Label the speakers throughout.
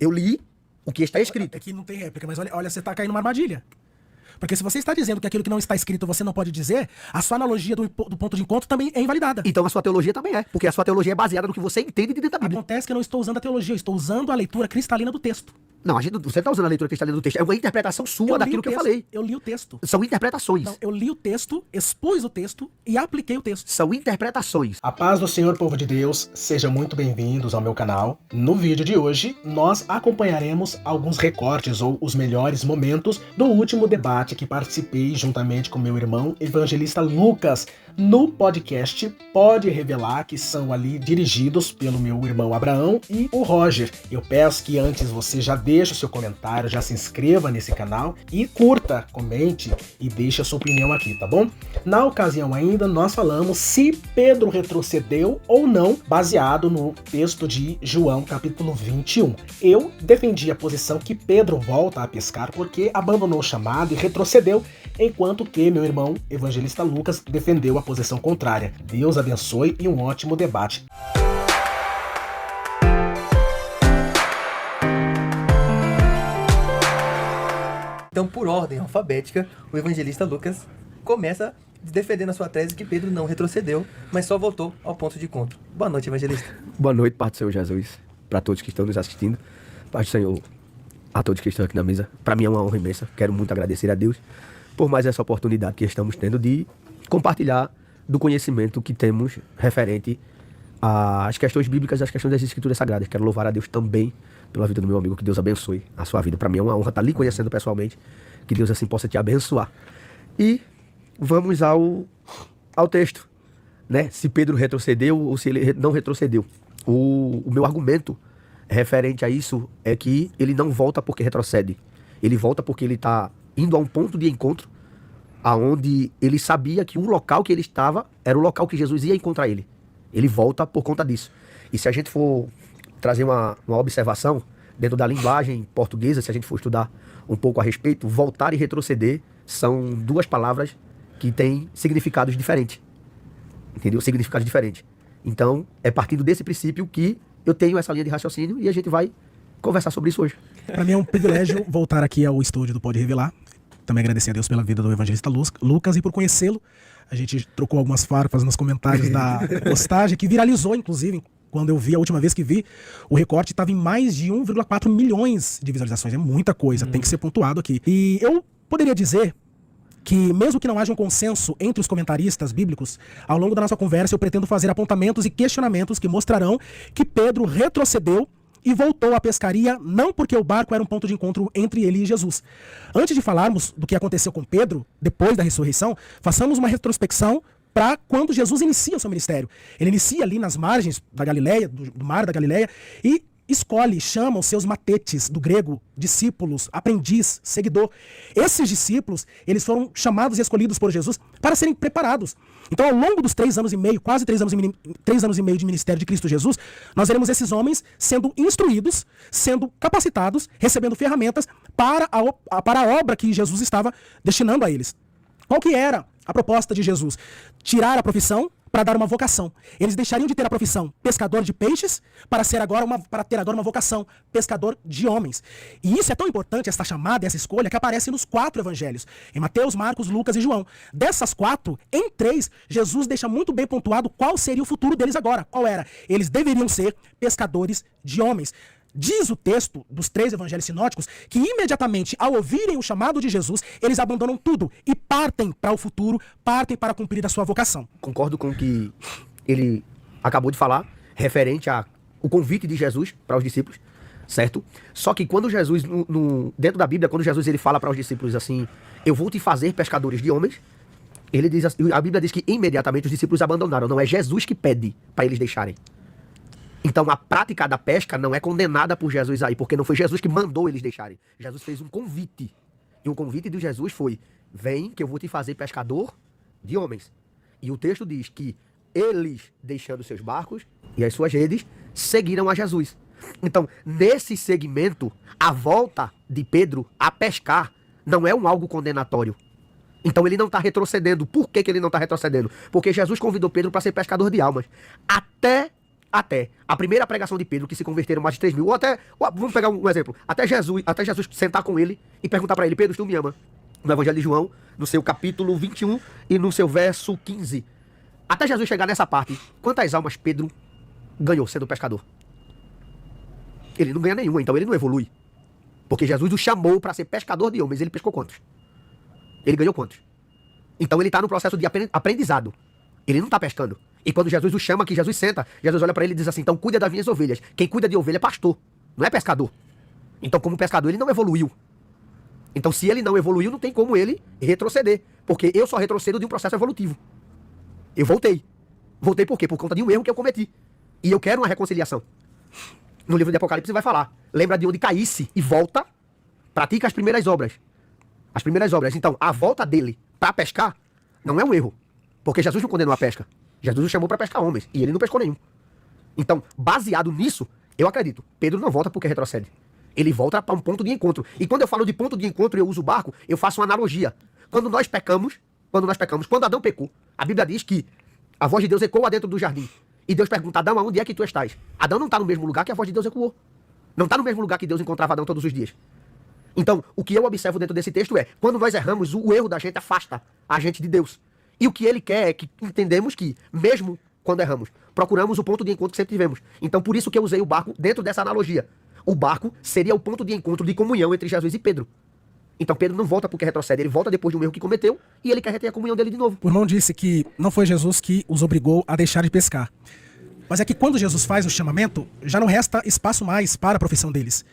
Speaker 1: Eu li o que está escrito.
Speaker 2: É que não tem réplica, mas olha, você tá caindo numa armadilha. Porque se você está dizendo que aquilo que não está escrito você não pode dizer, a sua analogia do ponto de encontro também é invalidada.
Speaker 1: Então a sua teologia também é, porque a sua teologia é baseada no que você entende de dentro da Bíblia.
Speaker 2: Acontece que eu não estou usando a teologia, eu estou usando a leitura cristalina do texto.
Speaker 1: Não, você está usando a leitura cristalina do texto. É uma interpretação sua daquilo que eu falei.
Speaker 2: Eu li o texto.
Speaker 1: São interpretações.
Speaker 2: Não, eu li o texto, expus o texto e apliquei o texto.
Speaker 1: São interpretações.
Speaker 3: A paz do Senhor, povo de Deus, sejam muito bem-vindos ao meu canal. No vídeo de hoje, nós acompanharemos alguns recortes ou os melhores momentos do último debate que participei juntamente com meu irmão evangelista Lucas no podcast Pode Revelar, que são ali dirigidos pelo meu irmão Abraão e o Roger. Eu peço que antes você já deixe o seu comentário, já se inscreva nesse canal e curta, comente e deixe a sua opinião aqui, tá bom? Na ocasião ainda, nós falamos se Pedro retrocedeu ou não, baseado no texto de João, capítulo 21. Eu defendi a posição que Pedro volta a pescar porque abandonou o chamado e retrocedeu, enquanto que meu irmão evangelista Lucas defendeu a posição contrária. Deus abençoe e um ótimo debate.
Speaker 4: Então, por ordem alfabética, o evangelista Lucas começa defendendo a sua tese que Pedro não retrocedeu, mas só voltou ao ponto de encontro. Boa noite, evangelista.
Speaker 1: Boa noite, Pai do Senhor Jesus, para todos que estão nos assistindo. Pai do Senhor, a todos que estão aqui na mesa. Para mim é uma honra imensa. Quero muito agradecer a Deus por mais essa oportunidade que estamos tendo de compartilhar do conhecimento que temos referente às questões bíblicas e às questões das Escrituras Sagradas. Quero louvar a Deus também pela vida do meu amigo, que Deus abençoe a sua vida. Para mim é uma honra estar lhe conhecendo pessoalmente, que Deus assim possa te abençoar. E vamos ao texto, né? Se Pedro retrocedeu ou se ele não retrocedeu. O meu argumento referente a isso é que ele não volta porque retrocede. Ele volta porque ele está indo a um ponto de encontro aonde ele sabia que o local que ele estava era o local que Jesus ia encontrar ele. Ele volta por conta disso. E se a gente for trazer uma observação dentro da linguagem portuguesa, se a gente for estudar um pouco a respeito, voltar e retroceder são duas palavras que têm significados diferentes. Entendeu? Significados diferentes. Então, é partindo desse princípio que eu tenho essa linha de raciocínio e a gente vai conversar sobre isso hoje.
Speaker 2: Para mim é um privilégio voltar aqui ao estúdio do Pode Revelar. Também agradecer a Deus pela vida do evangelista Lucas e por conhecê-lo. A gente trocou algumas farpas nos comentários da postagem, que viralizou, inclusive, quando eu vi, a última vez que vi, o recorte estava em mais de 1,4 milhões de visualizações. É muita coisa, tem que ser pontuado aqui. E eu poderia dizer que, mesmo que não haja um consenso entre os comentaristas bíblicos, ao longo da nossa conversa eu pretendo fazer apontamentos e questionamentos que mostrarão que Pedro retrocedeu e voltou à pescaria, não porque o barco era um ponto de encontro entre ele e Jesus. Antes de falarmos do que aconteceu com Pedro, depois da ressurreição, façamos uma retrospecção para quando Jesus inicia o seu ministério. Ele inicia ali nas margens da Galileia, do mar da Galileia, e chama os seus matetes, do grego, discípulos, aprendiz, seguidor. Esses discípulos, eles foram chamados e escolhidos por Jesus para serem preparados. Então, ao longo dos 3 anos e meio, quase 3 anos e meio de ministério de Cristo Jesus, nós veremos esses homens sendo instruídos, sendo capacitados, recebendo ferramentas para a obra que Jesus estava destinando a eles. Qual que era a proposta de Jesus? Tirar a profissão para dar uma vocação. Eles deixariam de ter a profissão pescador de peixes para ter agora uma vocação pescador de homens. E isso é tão importante, essa chamada, essa escolha, que aparece nos 4 evangelhos, em Mateus, Marcos, Lucas e João. Dessas 4, em 3, Jesus deixa muito bem pontuado qual seria o futuro deles agora. Qual era? Eles deveriam ser pescadores de homens. Diz o texto dos 3 evangelhos sinóticos que imediatamente ao ouvirem o chamado de Jesus, eles abandonam tudo e partem para o futuro, partem para cumprir a sua vocação.
Speaker 1: Concordo com o que ele acabou de falar, referente ao convite de Jesus para os discípulos, certo? Só que quando Jesus, dentro da Bíblia, quando Jesus ele fala para os discípulos assim, eu vou te fazer pescadores de homens, ele diz, a Bíblia diz que imediatamente os discípulos abandonaram, não é Jesus que pede para eles deixarem. Então a prática da pesca não é condenada por Jesus aí, porque não foi Jesus que mandou eles deixarem. Jesus fez um convite. E o convite de Jesus foi, vem que eu vou te fazer pescador de homens. E o texto diz que eles, deixando seus barcos e as suas redes, seguiram a Jesus. Então, nesse segmento, a volta de Pedro a pescar não é algo condenatório. Então ele não está retrocedendo. Por que ele não está retrocedendo? Porque Jesus convidou Pedro para ser pescador de almas. Até até a primeira pregação de Pedro, que se converteram mais de 3 mil, vamos pegar um exemplo, até Jesus sentar com ele e perguntar para ele: Pedro, tu me ama? No Evangelho de João, no seu capítulo 21 e no seu verso 15. Até Jesus chegar nessa parte, quantas almas Pedro ganhou sendo pescador? Ele não ganha nenhuma, então ele não evolui. Porque Jesus o chamou para ser pescador de homens. Ele pescou quantos? Ele ganhou quantos? Então ele está no processo de aprendizado. Ele não está pescando. E quando Jesus o chama, que Jesus senta, Jesus olha para ele e diz assim: então cuida das minhas ovelhas. Quem cuida de ovelha é pastor, não é pescador. Então, como pescador, ele não evoluiu. Então, se ele não evoluiu, não tem como ele retroceder. Porque eu só retrocedo de um processo evolutivo. Eu voltei. Voltei por quê? Por conta de um erro que eu cometi. E eu quero uma reconciliação. No livro de Apocalipse vai falar: lembra de onde caísse e volta, pratica as primeiras obras. As primeiras obras. Então, a volta dele para pescar não é um erro. Porque Jesus não condenou a pesca. Jesus o chamou para pescar homens. E ele não pescou nenhum. Então, baseado nisso, eu acredito: Pedro não volta porque retrocede. Ele volta para um ponto de encontro. E quando eu falo de ponto de encontro e eu uso o barco, eu faço uma analogia. Quando Adão pecou, a Bíblia diz que a voz de Deus ecoa dentro do jardim. E Deus pergunta: Adão, aonde é que tu estás? Adão não está no mesmo lugar que a voz de Deus ecoou. Não está no mesmo lugar que Deus encontrava Adão todos os dias. Então, o que eu observo dentro desse texto é: quando nós erramos, o erro da gente afasta a gente de Deus. E o que ele quer é que entendemos que, mesmo quando erramos, procuramos o ponto de encontro que sempre tivemos. Então, por isso que eu usei o barco dentro dessa analogia. O barco seria o ponto de encontro de comunhão entre Jesus e Pedro. Então Pedro não volta porque retrocede, ele volta depois de um erro que cometeu e ele quer reter a comunhão dele de novo.
Speaker 2: O irmão disse que não foi Jesus que os obrigou a deixar de pescar. Mas é que quando Jesus faz o chamamento, já não resta espaço mais para a profissão deles.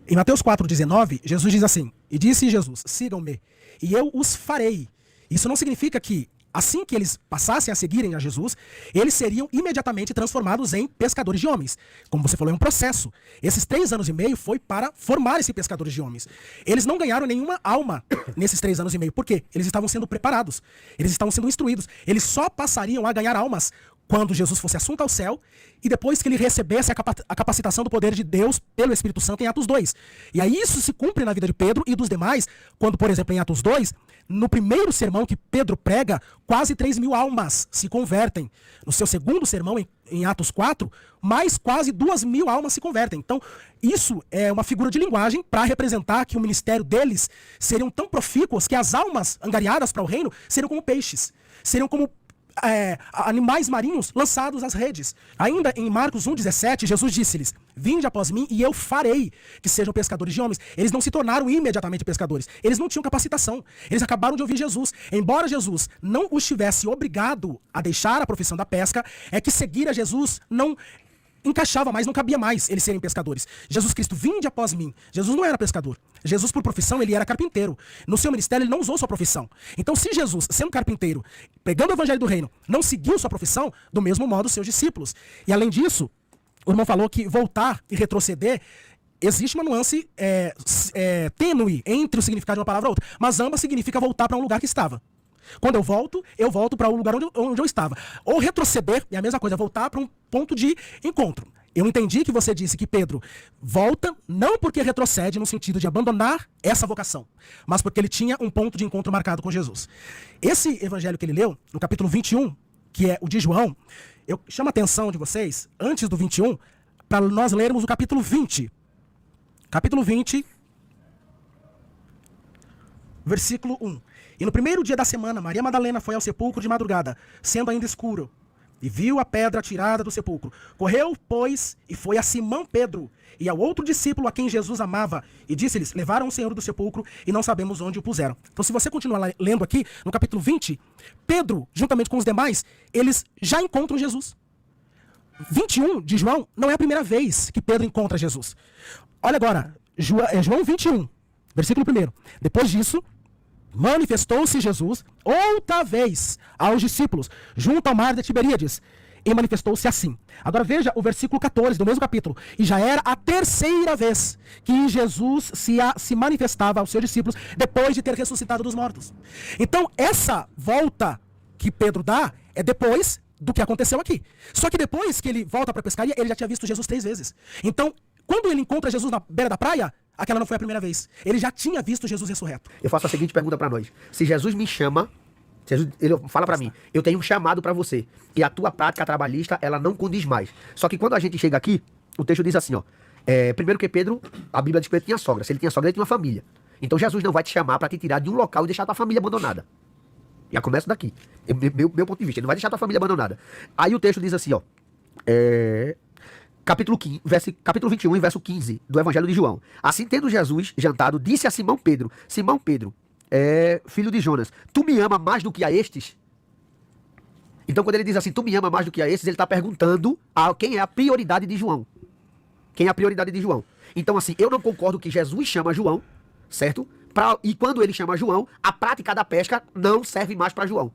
Speaker 2: Em Mateus 4,19, Jesus diz assim: e disse Jesus: sigam-me, e eu os farei. Isso não significa que, assim que eles passassem a seguirem a Jesus, eles seriam imediatamente transformados em pescadores de homens. Como você falou, é um processo. Esses 3 anos e meio foi para formar esses pescadores de homens. Eles não ganharam nenhuma alma nesses 3 anos e meio. Por quê? Eles estavam sendo preparados. Eles estavam sendo instruídos. Eles só passariam a ganhar almas quando Jesus fosse assunto ao céu e depois que ele recebesse a capacitação do poder de Deus pelo Espírito Santo em Atos 2. E aí isso se cumpre na vida de Pedro e dos demais, quando, por exemplo, em Atos 2, no primeiro sermão que Pedro prega, quase 3 mil almas se convertem. No seu segundo sermão, em Atos 4, mais quase 2 mil almas se convertem. Então, isso é uma figura de linguagem para representar que o ministério deles seriam tão profícuos que as almas angariadas para o reino seriam como peixes, seriam como animais marinhos lançados às redes. Ainda em Marcos 1,17, Jesus disse-lhes: vinde após mim e eu farei que sejam pescadores de homens. Eles não se tornaram imediatamente pescadores. Eles não tinham capacitação. Eles acabaram de ouvir Jesus. Embora Jesus não os tivesse obrigado a deixar a profissão da pesca, é que seguir a Jesus não encaixava mais, não cabia mais eles serem pescadores. Jesus Cristo: vinde após mim. Jesus não era pescador. Jesus, por profissão, ele era carpinteiro. No seu ministério, ele não usou sua profissão. Então, se Jesus, sendo carpinteiro, pregando o evangelho do reino, não seguiu sua profissão, do mesmo modo, seus discípulos. E, além disso, o irmão falou que voltar e retroceder, existe uma nuance tênue entre o significado de uma palavra e outra, mas ambas significam voltar para um lugar que estava. Quando eu volto para o lugar onde eu estava. Ou retroceder é a mesma coisa, voltar para um ponto de encontro. Eu entendi que você disse que Pedro volta não porque retrocede no sentido de abandonar essa vocação, mas porque ele tinha um ponto de encontro marcado com Jesus. Esse evangelho que ele leu, no capítulo 21, que é o de João, eu chamo a atenção de vocês, antes do 21, para nós lermos o capítulo 20. Capítulo 20, versículo 1. E no primeiro dia da semana, Maria Madalena foi ao sepulcro de madrugada, sendo ainda escuro, e viu a pedra tirada do sepulcro. Correu, pois, e foi a Simão Pedro, e ao outro discípulo a quem Jesus amava, e disse-lhes: levaram o Senhor do sepulcro, e não sabemos onde o puseram. Então, se você continuar lendo aqui, no capítulo 20, Pedro, juntamente com os demais, eles já encontram Jesus. 21 de João não é a primeira vez que Pedro encontra Jesus. Olha agora, João 21, versículo 1. Depois disso, manifestou-se Jesus outra vez aos discípulos, junto ao mar de Tiberíades, e manifestou-se assim. Agora veja o versículo 14 do mesmo capítulo. E já era a terceira vez que Jesus se manifestava aos seus discípulos, depois de ter ressuscitado dos mortos. Então, essa volta que Pedro dá é depois do que aconteceu aqui. Só que depois que ele volta para a pescaria, ele já tinha visto Jesus 3 vezes. Então, quando ele encontra Jesus na beira da praia, aquela não foi a primeira vez. Ele já tinha visto Jesus ressurreto.
Speaker 1: Eu faço a seguinte pergunta para nós: se Jesus me chama Jesus, ele fala pra mim, eu tenho um chamado pra você. E a tua prática trabalhista, ela não condiz mais. Só que quando a gente chega aqui, o texto diz assim, ó. Primeiro que Pedro, a Bíblia diz que ele tinha sogra. Se ele tinha sogra, ele tinha uma família. Então Jesus não vai te chamar pra te tirar de um local e deixar tua família abandonada. Já começa daqui. Meu ponto de vista, ele não vai deixar tua família abandonada. Aí o texto diz assim, ó. Capítulo 21 e verso 15 do Evangelho de João. Assim, tendo Jesus jantado, disse a Simão Pedro, Simão Pedro, filho de Jonas, tu me ama mais do que a estes? Então quando ele diz assim, tu me ama mais do que a estes, ele está perguntando a quem é a prioridade de João. Quem é a prioridade de João? Então assim, eu não concordo que Jesus chama João, certo? E quando ele chama João, a prática da pesca não serve mais para João.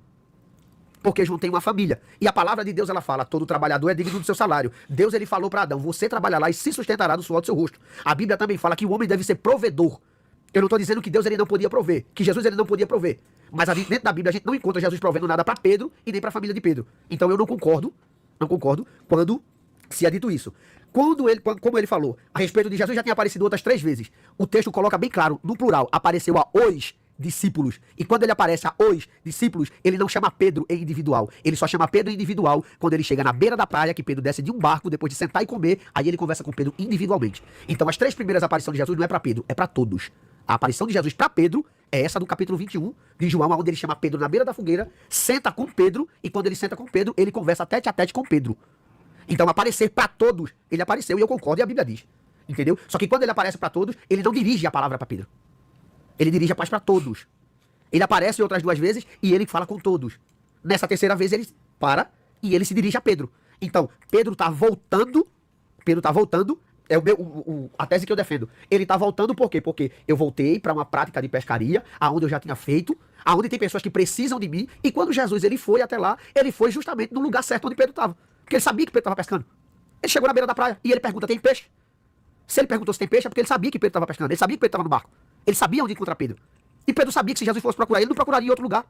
Speaker 1: Porque João tem uma família. E a palavra de Deus, ela fala, todo trabalhador é digno do seu salário. Deus, ele falou para Adão, você trabalhará e se sustentará do suor do seu rosto. A Bíblia também fala que o homem deve ser provedor. Eu não estou dizendo que Deus, ele não podia prover, que Jesus, ele não podia prover. Mas dentro da Bíblia a gente não encontra Jesus provendo nada para Pedro e nem para a família de Pedro. Então eu não concordo quando se é dito isso. Como ele falou, a respeito de Jesus já tinha aparecido outras 3 vezes. O texto coloca bem claro, no plural, apareceu a os discípulos. E quando ele aparece a os discípulos, ele não chama Pedro em individual. Ele só chama Pedro em individual quando ele chega na beira da praia, que Pedro desce de um barco, depois de sentar e comer, aí ele conversa com Pedro individualmente. Então as 3 primeiras aparições de Jesus não é para Pedro, é para todos. A aparição de Jesus para Pedro é essa do capítulo 21 de João, onde ele chama Pedro na beira da fogueira, senta com Pedro, e quando ele senta com Pedro, ele conversa tete a tete com Pedro. Então aparecer para todos, ele apareceu, e eu concordo, e a Bíblia diz. Entendeu? Só que quando ele aparece para todos, ele não dirige a palavra para Pedro. Ele dirige a paz para todos. Ele aparece outras 2 vezes e ele fala com todos. Nessa terceira vez ele para e ele se dirige a Pedro. Então, Pedro tá voltando, é a tese que eu defendo. Ele tá voltando por quê? Porque eu voltei para uma prática de pescaria, aonde eu já tinha feito, aonde tem pessoas que precisam de mim, e quando Jesus ele foi até lá, ele foi justamente no lugar certo onde Pedro estava. Porque ele sabia que Pedro estava pescando. Ele chegou na beira da praia e ele pergunta, tem peixe? Se ele perguntou se tem peixe, é porque ele sabia que Pedro estava pescando, ele sabia que Pedro estava no barco. Ele sabia onde encontrar Pedro. E Pedro sabia que se Jesus fosse procurar ele, não procuraria em outro lugar.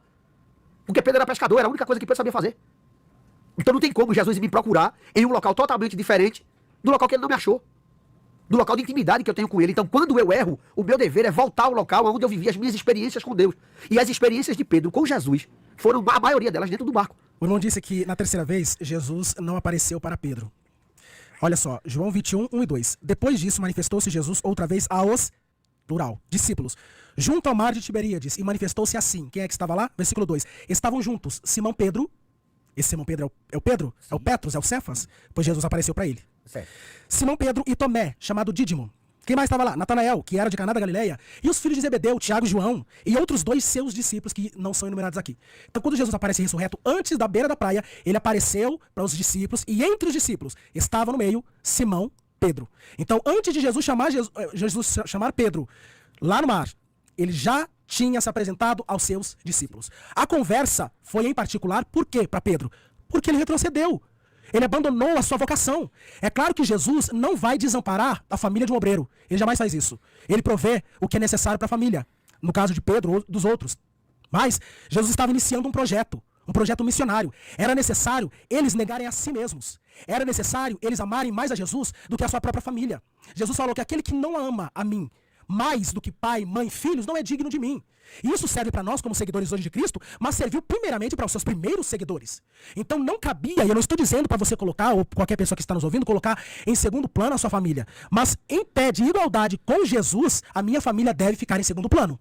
Speaker 1: Porque Pedro era pescador, era a única coisa que Pedro sabia fazer. Então não tem como Jesus me procurar em um local totalmente diferente do local que ele não me achou. Do local de intimidade que eu tenho com ele. Então quando eu erro, o meu dever é voltar ao local onde eu vivi as minhas experiências com Deus. E as experiências de Pedro com Jesus foram a maioria delas dentro do barco.
Speaker 2: O irmão disse que na terceira vez, Jesus não apareceu para Pedro. Olha só, João 21, 1 e 2. Depois disso, manifestou-se Jesus outra vez aos, plural, discípulos, junto ao mar de Tiberíades, e manifestou-se assim. Quem é que estava lá? Versículo 2. Estavam juntos Simão Pedro. Esse Simão Pedro é o Pedro? Sim. É o Petros? É o Cefas? Pois Jesus apareceu para ele.
Speaker 1: Certo.
Speaker 2: Simão Pedro e Tomé, chamado Dídimo. Quem mais estava lá? Natanael, que era de Caná da Galileia, e os filhos de Zebedeu, Tiago e João, e outros 2 seus discípulos que não são enumerados aqui. Então, quando Jesus aparece ressurreto, antes da beira da praia, ele apareceu para os discípulos, e entre os discípulos estava no meio Simão Pedro. Então, antes de Jesus chamar Pedro lá no mar, ele já tinha se apresentado aos seus discípulos. A conversa foi em particular, por quê para Pedro? Porque ele retrocedeu. Ele abandonou a sua vocação. É claro que Jesus não vai desamparar a família de um obreiro. Ele jamais faz isso. Ele provê o que é necessário para a família. No caso de Pedro ou dos outros. Mas Jesus estava iniciando um projeto missionário. Era necessário eles negarem a si mesmos. Era necessário eles amarem mais a Jesus do que a sua própria família. Jesus falou que aquele que não ama a mim mais do que pai, mãe, filhos, não é digno de mim. E isso serve para nós como seguidores hoje de Cristo, mas serviu primeiramente para os seus primeiros seguidores. Então não cabia, e eu não estou dizendo para você colocar, ou qualquer pessoa que está nos ouvindo, colocar em segundo plano a sua família. Mas em pé de igualdade com Jesus, a minha família deve ficar em segundo plano.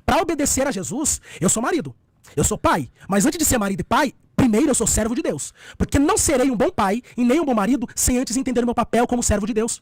Speaker 2: Para obedecer a Jesus, eu sou marido, eu sou pai. Mas antes de ser marido e pai, primeiro eu sou servo de Deus. Porque não serei um bom pai e nem um bom marido sem antes entender o meu papel como servo de Deus.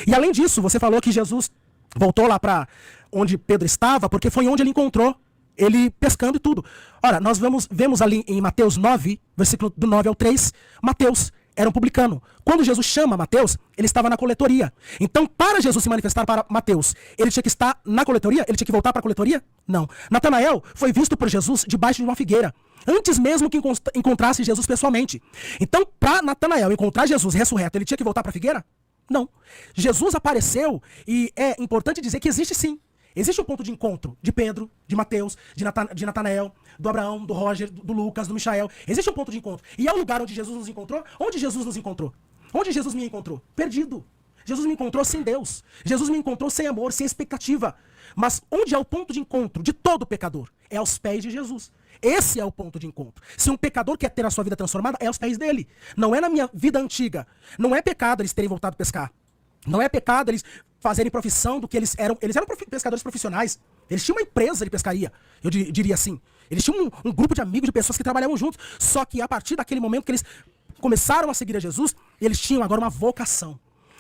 Speaker 2: E além disso, você falou que Jesus voltou lá para onde Pedro estava, porque foi onde ele encontrou ele pescando e tudo. Ora, nós vemos ali em Mateus 9, versículo do 9 ao 3, Mateus era um publicano. Quando Jesus chama Mateus, ele estava na coletoria. Então, para Jesus se manifestar para Mateus, ele tinha que estar na coletoria? Ele tinha que voltar para a coletoria? Não. Natanael foi visto por Jesus debaixo de uma figueira, antes mesmo que encontrasse Jesus pessoalmente. Então, para Natanael encontrar Jesus ressurreto, ele tinha que voltar para a figueira? Não. Jesus apareceu e é importante dizer que existe sim. Existe um ponto de encontro de Pedro, de Mateus, de Natanael, do Abraão, do Roger, do Lucas, do Michael. Existe um ponto de encontro. E é o lugar onde Jesus nos encontrou. Onde Jesus nos encontrou? Onde Jesus me encontrou? Perdido. Jesus me encontrou sem Deus. Jesus me encontrou sem amor, sem expectativa. Mas onde é o ponto de encontro de todo pecador? É aos pés de Jesus. Esse é o ponto de encontro. Se um pecador quer ter a sua vida transformada, é aos pés dele. Não é na minha vida antiga. Não é pecado eles terem voltado a pescar. Não é pecado eles fazerem profissão do que eles eram. Eles eram pescadores profissionais. Eles tinham uma empresa de pescaria, eu diria assim. Eles tinham um grupo de amigos, de pessoas que trabalhavam juntos. Só que a partir daquele momento que eles começaram a seguir a Jesus, eles tinham agora uma vocação.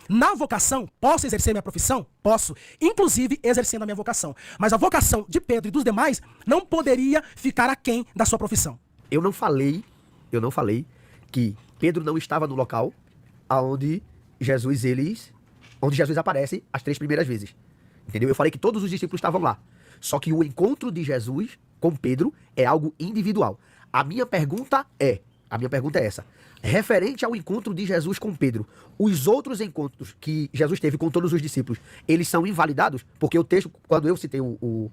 Speaker 2: Na vocação, posso exercer minha profissão? Posso. Inclusive, exercendo a minha vocação. Mas a vocação de Pedro e dos demais não poderia ficar aquém da sua profissão.
Speaker 1: Eu não falei que Pedro não estava no local onde Jesus aparece as 3 primeiras vezes. Entendeu? Eu falei que todos os discípulos estavam lá. Só que o encontro de Jesus com Pedro é algo individual. A minha pergunta é essa. Referente ao encontro de Jesus com Pedro, os outros encontros que Jesus teve com todos os discípulos, eles são invalidados? Porque o texto, quando eu citei no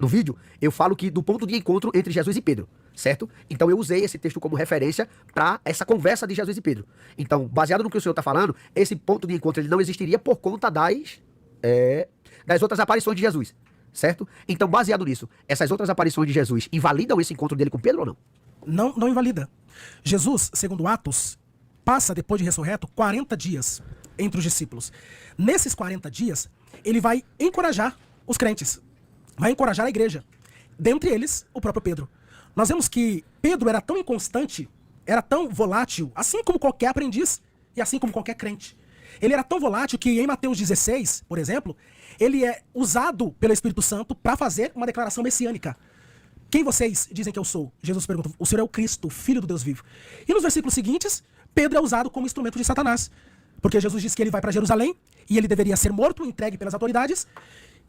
Speaker 1: vídeo, eu falo que do ponto de encontro entre Jesus e Pedro, certo? Então eu usei esse texto como referência para essa conversa de Jesus e Pedro. Então, baseado no que o senhor está falando, esse ponto de encontro ele não existiria por conta das outras aparições de Jesus, certo? Então, baseado nisso, essas outras aparições de Jesus invalidam esse encontro dele com Pedro ou não?
Speaker 2: Não invalida. Jesus, segundo Atos, passa, depois de ressurreto, 40 dias entre os discípulos. Nesses 40 dias, ele vai encorajar os crentes, vai encorajar a igreja. Dentre eles, o próprio Pedro. Nós vemos que Pedro era tão inconstante, era tão volátil, assim como qualquer aprendiz e assim como qualquer crente. Ele era tão volátil que em Mateus 16, por exemplo, ele é usado pelo Espírito Santo para fazer uma declaração messiânica. Quem vocês dizem que eu sou? Jesus pergunta, o Senhor é o Cristo, Filho do Deus vivo. E nos versículos seguintes, Pedro é usado como instrumento de Satanás. Porque Jesus diz que ele vai para Jerusalém e ele deveria ser morto, entregue pelas autoridades.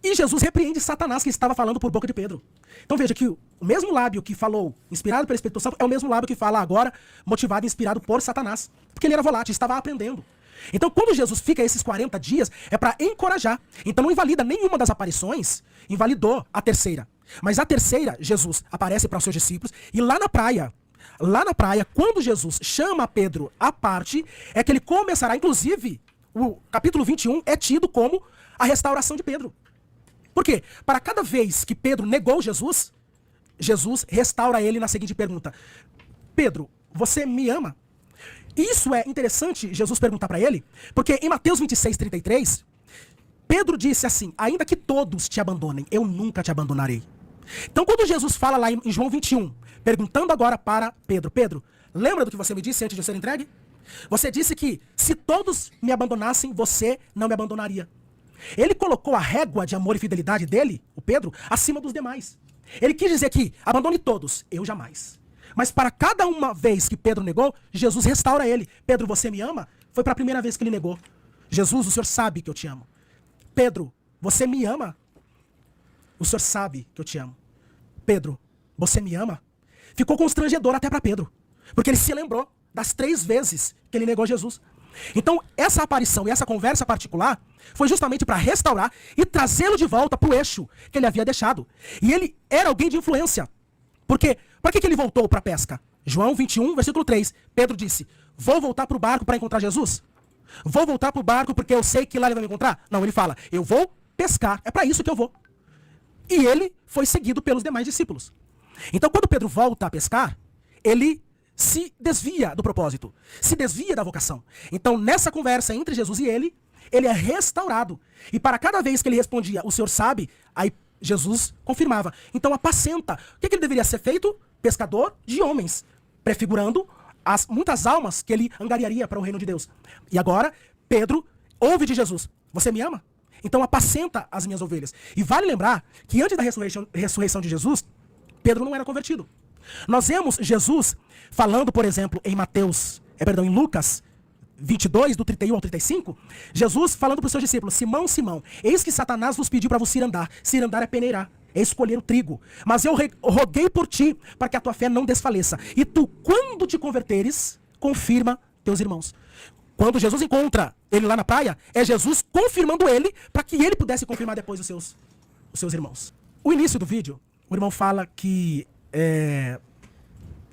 Speaker 2: E Jesus repreende Satanás que estava falando por boca de Pedro. Então veja que o mesmo lábio que falou, inspirado pelo Espírito Santo, é o mesmo lábio que fala agora, motivado e inspirado por Satanás. Porque ele era volátil, estava aprendendo. Então quando Jesus fica esses 40 dias, é para encorajar. Então não invalida nenhuma das aparições, invalidou a terceira. Mas a terceira, Jesus aparece para os seus discípulos e lá na praia, quando Jesus chama Pedro à parte, é que ele começará, inclusive, o capítulo 21 é tido como a restauração de Pedro. Por quê? Para cada vez que Pedro negou Jesus, Jesus restaura ele na seguinte pergunta: Pedro, você me ama? Isso é interessante Jesus perguntar para ele, porque em Mateus 26:33, Pedro disse assim: ainda que todos te abandonem, eu nunca te abandonarei. Então quando Jesus fala lá em João 21, perguntando agora para Pedro, Pedro, lembra do que você me disse antes de eu ser entregue? Você disse que se todos me abandonassem, você não me abandonaria. Ele colocou a régua de amor e fidelidade dele, o Pedro, acima dos demais. Ele quis dizer que abandone todos, eu jamais. Mas para cada uma vez que Pedro negou, Jesus restaura ele. Pedro, você me ama? Foi para a primeira vez que ele negou. Jesus, o Senhor sabe que eu te amo. Pedro, você me ama? O Senhor sabe que eu te amo. Pedro, você me ama? Ficou constrangedor até para Pedro, porque ele se lembrou das 3 vezes que ele negou Jesus. Então, essa aparição e essa conversa particular foi justamente para restaurar e trazê-lo de volta para o eixo que ele havia deixado. E ele era alguém de influência. Porque, para que ele voltou para a pesca? João 21, versículo 3. Pedro disse, vou voltar para o barco para encontrar Jesus? Vou voltar para o barco porque eu sei que lá ele vai me encontrar? Não, ele fala, eu vou pescar, é para isso que eu vou. E ele foi seguido pelos demais discípulos. Então, quando Pedro volta a pescar, ele se desvia do propósito, se desvia da vocação. Então, nessa conversa entre Jesus e ele é restaurado. E para cada vez que ele respondia, o Senhor sabe, aí Jesus confirmava. Então, apacenta. O que ele deveria ser feito? Pescador de homens, prefigurando as muitas almas que ele angariaria para o reino de Deus. E agora, Pedro ouve de Jesus, você me ama? Então apacenta as minhas ovelhas. E vale lembrar que antes da ressurreição de Jesus, Pedro não era convertido. Nós vemos Jesus falando, por exemplo, em Lucas 22, do 31 ao 35, Jesus falando para os seus discípulos, Simão, Simão, eis que Satanás vos pediu para vos cirandar. Cirandar é peneirar, é escolher o trigo. Mas eu roguei por ti, para que a tua fé não desfaleça. E tu, quando te converteres, confirma teus irmãos. Quando Jesus encontra ele lá na praia, é Jesus confirmando ele para que ele pudesse confirmar depois os seus irmãos. O início do vídeo, o irmão fala que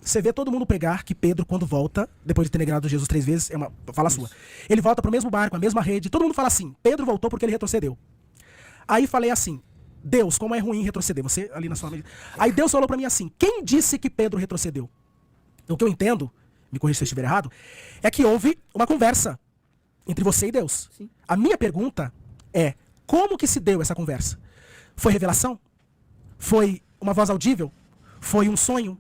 Speaker 2: você vê todo mundo pregar que Pedro, quando volta, depois de ter negado Jesus 3 vezes, é uma fala sua. Ele volta pro mesmo barco, a mesma rede, todo mundo fala assim, Pedro voltou porque ele retrocedeu. Aí falei assim, Deus, como é ruim retroceder, você ali na sua... Aí Deus falou pra mim assim, quem disse que Pedro retrocedeu? Então, o que eu entendo, me corrija se eu estiver errado, é que houve uma conversa entre você e Deus.
Speaker 1: Sim.
Speaker 2: A minha pergunta é, como que se deu essa conversa? Foi revelação? Foi uma voz audível? Foi um sonho?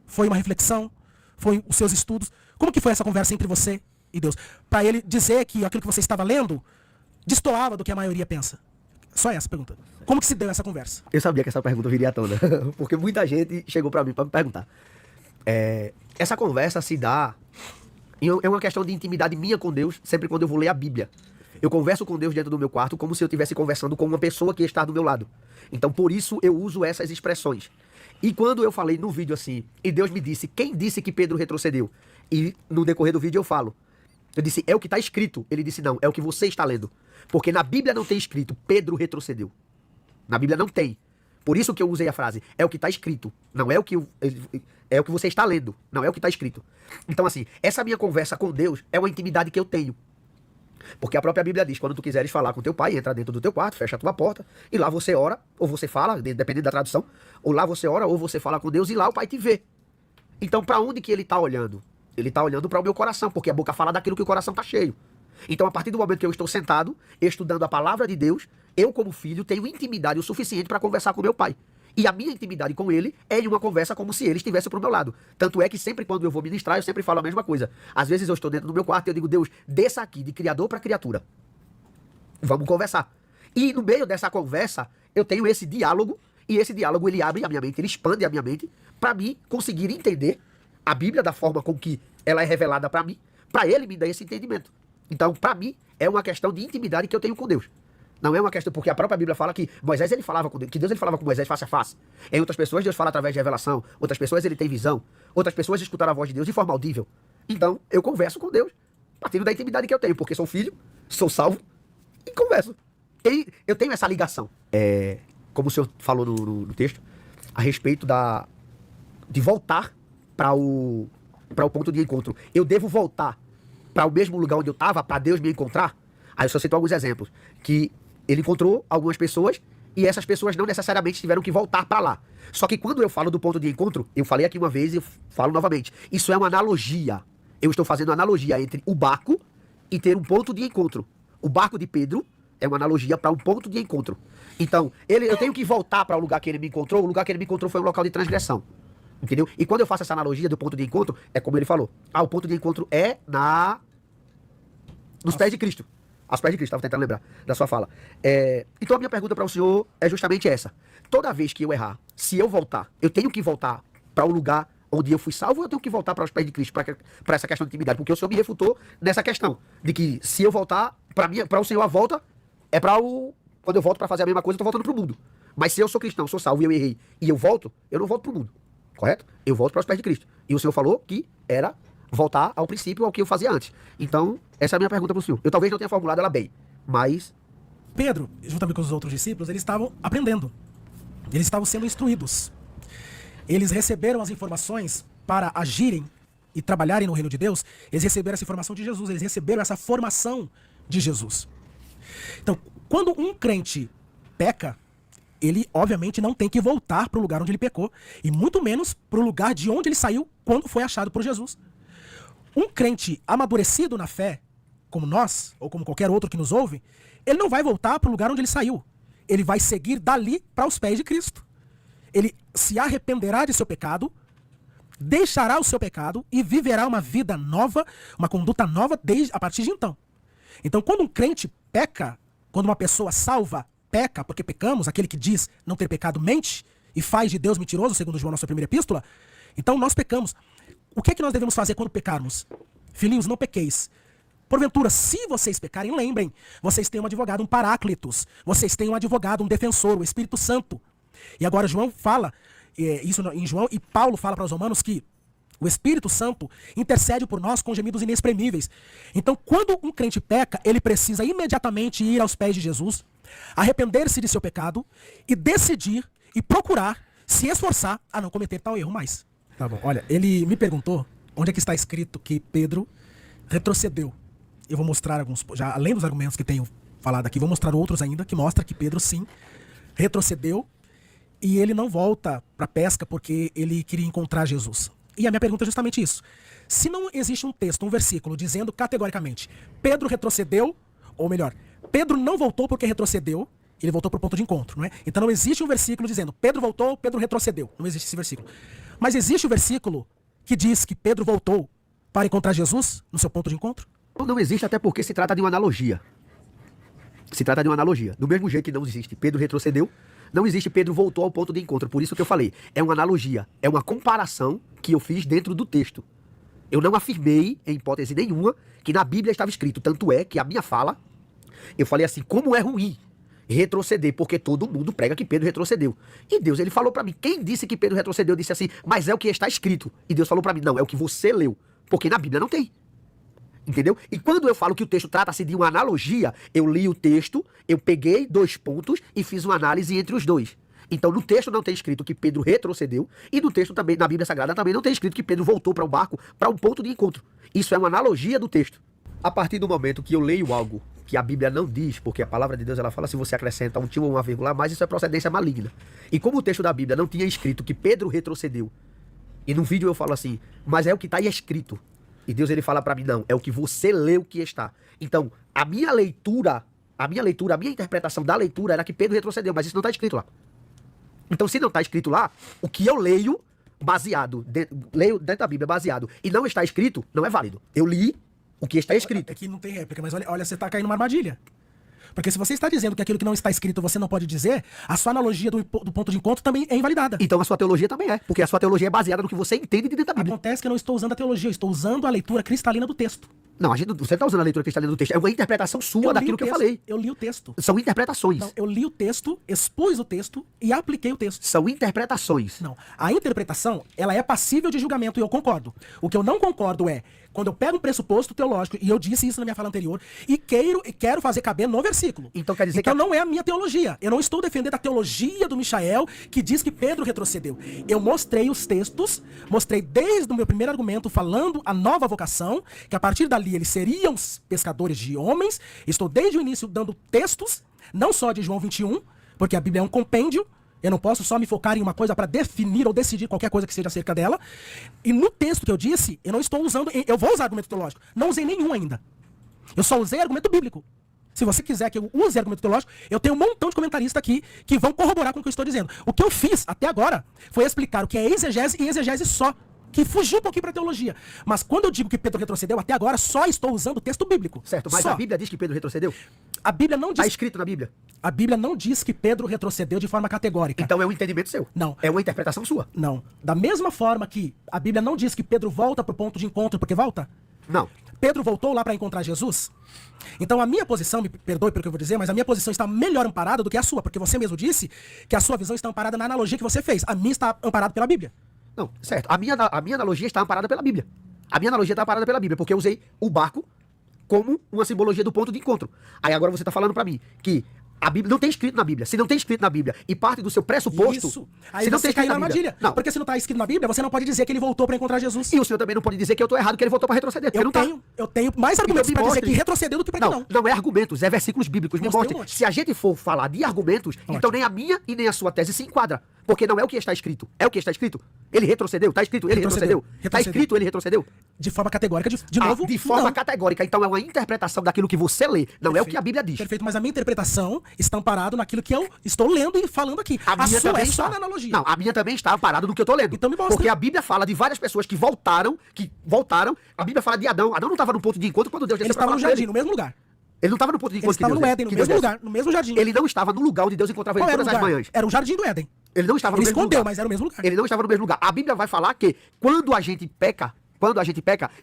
Speaker 2: Foi uma reflexão? Foi os seus estudos? Como que foi essa conversa entre você e Deus? Para ele dizer que aquilo que você estava lendo destoava do que a maioria pensa. Só essa pergunta. Como que se deu essa conversa?
Speaker 1: Eu sabia que essa pergunta viria à tona, porque muita gente chegou pra mim pra me perguntar. Essa conversa se dá... É uma questão de intimidade minha com Deus, sempre quando eu vou ler a Bíblia. Eu converso com Deus dentro do meu quarto como se eu estivesse conversando com uma pessoa que está do meu lado. Então, por isso, eu uso essas expressões. E quando eu falei no vídeo assim, e Deus me disse, quem disse que Pedro retrocedeu? E no decorrer do vídeo eu falo. Eu disse, é o que está escrito. Ele disse, não, é o que você está lendo. Porque na Bíblia não tem escrito, Pedro retrocedeu. Na Bíblia não tem. Por isso que eu usei a frase, é o que está escrito. Não é o que é o que você está lendo. Não é o que está escrito. Então assim, essa minha conversa com Deus é uma intimidade que eu tenho. Porque a própria Bíblia diz, quando tu quiseres falar com teu pai, entra dentro do teu quarto, fecha a tua porta, e lá você ora, ou você fala, dependendo da tradução, ou lá você ora, ou você fala com Deus, e lá o pai te vê. Então pra onde que ele tá olhando? Ele tá olhando para o meu coração, porque a boca fala daquilo que o coração tá cheio. Então a partir do momento que eu estou sentado, estudando a palavra de Deus, eu como filho tenho intimidade o suficiente para conversar com meu pai. E a minha intimidade com ele é de uma conversa como se ele estivesse pro meu lado. Tanto é que sempre quando eu vou ministrar, eu sempre falo a mesma coisa. Às vezes eu estou dentro do meu quarto e eu digo, Deus, desça aqui de criador para criatura. Vamos conversar. E no meio dessa conversa, eu tenho esse diálogo, e esse diálogo ele abre a minha mente, ele expande a minha mente, para mim conseguir entender a Bíblia da forma com que ela é revelada para mim, para ele me dar esse entendimento. Então, para mim, é uma questão de intimidade que eu tenho com Deus. Não é uma questão, porque a própria Bíblia fala que Moisés ele falava com Deus, que Deus ele falava com Moisés face a face. Em outras pessoas Deus fala através de revelação, outras pessoas ele tem visão, outras pessoas escutaram a voz de Deus de forma audível. Então, eu converso com Deus, partindo da intimidade que eu tenho, porque sou filho, sou salvo e converso. E eu tenho essa ligação. Como o senhor falou no texto, a respeito de voltar para o ponto de encontro. Eu devo voltar para o mesmo lugar onde eu estava, para Deus me encontrar? Aí eu só cito alguns exemplos. Que ele encontrou algumas pessoas e essas pessoas não necessariamente tiveram que voltar para lá. Só que quando eu falo do ponto de encontro, eu falei aqui uma vez e eu falo novamente. Isso é uma analogia. Eu estou fazendo uma analogia entre o barco e ter um ponto de encontro. O barco de Pedro é uma analogia para um ponto de encontro. Então, eu tenho que voltar para o lugar que ele me encontrou. O lugar que ele me encontrou foi um local de transgressão. Entendeu? E quando eu faço essa analogia do ponto de encontro, é como ele falou. O ponto de encontro é nos pés de Cristo. Aos pés de Cristo, estava tentando lembrar da sua fala. Então a minha pergunta para o senhor é justamente essa. Toda vez que eu errar, se eu voltar, eu tenho que voltar para o lugar onde eu fui salvo, ou eu tenho que voltar para os pés de Cristo, para essa questão de intimidade? Porque o senhor me refutou nessa questão, de que se eu voltar, para o senhor a volta, é para quando eu volto para fazer a mesma coisa, eu estou voltando para o mundo. Mas se eu sou cristão, sou salvo e eu errei, e eu volto, eu não volto para o mundo. Correto? Eu volto para os pés de Cristo. E o senhor falou que era voltar ao princípio, ao que eu fazia antes. Então, essa é a minha pergunta para o senhor. Eu talvez não tenha formulado ela bem, mas...
Speaker 2: Pedro, juntamente com os outros discípulos, eles estavam aprendendo. Eles estavam sendo instruídos. Eles receberam as informações para agirem e trabalharem no reino de Deus. Eles receberam essa informação de Jesus. Eles receberam essa formação de Jesus. Então, quando um crente peca, ele obviamente não tem que voltar para o lugar onde ele pecou, e muito menos para o lugar de onde ele saiu quando foi achado por Jesus. Um crente amadurecido na fé, como nós, ou como qualquer outro que nos ouve, ele não vai voltar para o lugar onde ele saiu. Ele vai seguir dali para os pés de Cristo. Ele se arrependerá de seu pecado, deixará o seu pecado e viverá uma vida nova, uma conduta nova a partir de então. Então, quando um crente peca, quando uma pessoa salva peca, porque pecamos, aquele que diz não ter pecado mente e faz de Deus mentiroso, segundo João, nossa primeira epístola, então nós pecamos. O que é que nós devemos fazer quando pecarmos? Filhinhos, não pequeis. Porventura, se vocês pecarem, lembrem, vocês têm um advogado, um paráclitos, vocês têm um advogado, um defensor, o Espírito Santo. E agora João fala, isso em João, e Paulo fala para os romanos que o Espírito Santo intercede por nós com gemidos inexprimíveis. Então, quando um crente peca, ele precisa imediatamente ir aos pés de Jesus, arrepender-se de seu pecado e decidir e procurar se esforçar a não cometer tal erro mais. Tá bom. Olha, ele me perguntou onde é que está escrito que Pedro retrocedeu. Eu vou mostrar alguns, já além dos argumentos que tenho falado aqui, vou mostrar outros ainda que mostra que Pedro sim retrocedeu e ele não volta para a pesca porque ele queria encontrar Jesus. E a minha pergunta é justamente isso. Se não existe um texto, um versículo dizendo categoricamente Pedro retrocedeu, ou melhor, Pedro não voltou porque retrocedeu, ele voltou para o ponto de encontro, não é? Então não existe um versículo dizendo Pedro voltou, Pedro retrocedeu. Não existe esse versículo. Mas existe o versículo que diz que Pedro voltou para encontrar Jesus no seu ponto de encontro?
Speaker 1: Não existe, até porque se trata de uma analogia. Se trata de uma analogia. Do mesmo jeito que não existe Pedro retrocedeu, não existe Pedro voltou ao ponto de encontro. Por isso que eu falei, é uma analogia, é uma comparação que eu fiz dentro do texto. Eu não afirmei, em hipótese nenhuma, que na Bíblia estava escrito. Tanto é que a minha fala, eu falei assim, como é ruim retroceder, porque todo mundo prega que Pedro retrocedeu. E Deus, ele falou pra mim, quem disse que Pedro retrocedeu, disse assim, mas é o que está escrito. E Deus falou pra mim, não, é o que você leu, porque na Bíblia não tem. Entendeu? E quando eu falo que o texto trata-se de uma analogia, eu li o texto, eu peguei 2 pontos e fiz uma análise entre os dois. Então no texto não tem escrito que Pedro retrocedeu e no texto também, na Bíblia Sagrada, também não tem escrito que Pedro voltou para o barco, para um ponto de encontro. Isso é uma analogia do texto. A partir do momento que eu leio algo que a Bíblia não diz, porque a palavra de Deus ela fala se você acrescenta um tio ou uma vírgula a mais, isso é procedência maligna. E como o texto da Bíblia não tinha escrito que Pedro retrocedeu, e no vídeo eu falo assim, mas é o que está aí escrito. E Deus ele fala para mim, não, é o que você leu que está. Então, a minha interpretação da leitura era que Pedro retrocedeu, mas isso não está escrito lá. Então, se não está escrito lá, o que eu leio leio dentro da Bíblia baseado, e não está escrito, não é válido. Eu li o que está escrito.
Speaker 2: Aqui não tem réplica, mas olha, você está caindo numa armadilha. Porque se você está dizendo que aquilo que não está escrito você não pode dizer, a sua analogia do ponto de encontro também é invalidada.
Speaker 1: Então a sua teologia também é, porque a sua teologia é baseada no que você entende de dentro da Bíblia.
Speaker 2: Acontece que eu não estou usando a teologia, eu estou usando a leitura cristalina do texto.
Speaker 1: Não, você não está usando a leitura cristalina do texto, é uma interpretação sua daquilo que eu falei.
Speaker 2: Eu li o texto.
Speaker 1: São interpretações.
Speaker 2: Não, eu li o texto, expus o texto e apliquei o texto.
Speaker 1: São interpretações.
Speaker 2: Não, a interpretação, ela é passível de julgamento e eu concordo. O que eu não concordo é, quando eu pego um pressuposto teológico, e eu disse isso na minha fala anterior, e quero fazer caber no versículo.
Speaker 1: Então quer dizer
Speaker 2: que não é a minha teologia. Eu não estou defendendo a teologia do Michael, que diz que Pedro retrocedeu. Eu mostrei os textos, mostrei desde o meu primeiro argumento, falando a nova vocação, que a partir dali eles seriam pescadores de homens. Estou desde o início dando textos, não só de João 21, porque a Bíblia é um compêndio. Eu não posso só me focar em uma coisa para definir ou decidir qualquer coisa que seja acerca dela. E no texto que eu disse, eu não estou usando... Eu vou usar argumento teológico. Não usei nenhum ainda. Eu só usei argumento bíblico. Se você quiser que eu use argumento teológico, eu tenho um montão de comentaristas aqui que vão corroborar com o que eu estou dizendo. O que eu fiz até agora foi explicar o que é exegese e exegese só, que fugiu um pouquinho para a teologia. Mas quando eu digo que Pedro retrocedeu, até agora só estou usando o texto bíblico.
Speaker 1: Certo, mas
Speaker 2: só.
Speaker 1: A Bíblia diz que Pedro retrocedeu?
Speaker 2: A Bíblia não diz...
Speaker 1: Está escrito na Bíblia?
Speaker 2: A Bíblia não diz que Pedro retrocedeu de forma categórica.
Speaker 1: Então é um entendimento seu?
Speaker 2: Não.
Speaker 1: É uma interpretação sua?
Speaker 2: Não. Da mesma forma que a Bíblia não diz que Pedro volta para o ponto de encontro porque volta?
Speaker 1: Não.
Speaker 2: Pedro voltou lá para encontrar Jesus? Então a minha posição, me perdoe pelo que eu vou dizer, mas a minha posição está melhor amparada do que a sua, porque você mesmo disse que a sua visão está amparada na analogia que você fez. A minha está amparada pela Bíblia.
Speaker 1: Não, certo. A minha analogia está amparada pela Bíblia. A minha analogia está amparada pela Bíblia, porque eu usei o barco como uma simbologia do ponto de encontro. Aí agora você está falando para mim que a Bíblia não tem escrito na Bíblia. Se não tem escrito na Bíblia e parte do seu pressuposto...
Speaker 2: Isso. Aí
Speaker 1: se não
Speaker 2: você
Speaker 1: tem
Speaker 2: cai
Speaker 1: escrito
Speaker 2: na
Speaker 1: na
Speaker 2: armadilha.
Speaker 1: Bíblia, não.
Speaker 2: Porque se não está escrito na Bíblia, você não pode dizer que ele voltou para encontrar Jesus.
Speaker 1: E o senhor também não pode dizer que eu estou errado, que ele voltou para retroceder.
Speaker 2: Eu tenho mais argumentos
Speaker 1: Então
Speaker 2: para dizer
Speaker 1: mostre.
Speaker 2: que retrocedeu do que para que não.
Speaker 1: Não é argumentos, é versículos bíblicos. Me
Speaker 2: Mostrei
Speaker 1: mostre.
Speaker 2: um monte.
Speaker 1: Se a gente for falar de argumentos, então nem a minha e nem a sua tese se enquadra. Porque não é o que está escrito. É o que está escrito? Ele retrocedeu? Está escrito? Ele retrocedeu? Está escrito? Ele retrocedeu?
Speaker 2: De forma categórica, de novo,
Speaker 1: de forma
Speaker 2: não.
Speaker 1: categórica. Então é uma interpretação daquilo que você lê. Não é o que a Bíblia diz.
Speaker 2: Perfeito, mas a minha interpretação está amparada naquilo que eu estou lendo e falando aqui. A
Speaker 1: minha
Speaker 2: sua
Speaker 1: também
Speaker 2: é só
Speaker 1: está.
Speaker 2: na analogia.
Speaker 1: Não, a minha também está amparada no que eu estou lendo.
Speaker 2: Então me mostra.
Speaker 1: Porque a Bíblia fala de várias pessoas que voltaram. A Bíblia fala de Adão. Adão não estava no ponto de encontro quando Deus
Speaker 2: Ele
Speaker 1: desceu para
Speaker 2: estava no
Speaker 1: falar com
Speaker 2: jardim,
Speaker 1: ele.
Speaker 2: no mesmo lugar.
Speaker 1: Ele não estava no ponto de
Speaker 2: Ele
Speaker 1: encontro que
Speaker 2: estava
Speaker 1: Deus
Speaker 2: no
Speaker 1: desce-
Speaker 2: Éden, no
Speaker 1: que Deus
Speaker 2: mesmo
Speaker 1: desce.
Speaker 2: lugar, no mesmo jardim.
Speaker 1: Ele não estava no lugar onde Deus encontrava ele
Speaker 2: Qual era
Speaker 1: todas
Speaker 2: o
Speaker 1: as
Speaker 2: lugar?
Speaker 1: manhãs.
Speaker 2: Era o jardim do Éden.
Speaker 1: Ele não estava no
Speaker 2: Ele
Speaker 1: mesmo
Speaker 2: escondeu,
Speaker 1: lugar.
Speaker 2: mas era o mesmo lugar.
Speaker 1: Ele não estava no mesmo lugar. A Bíblia vai falar que quando a gente peca,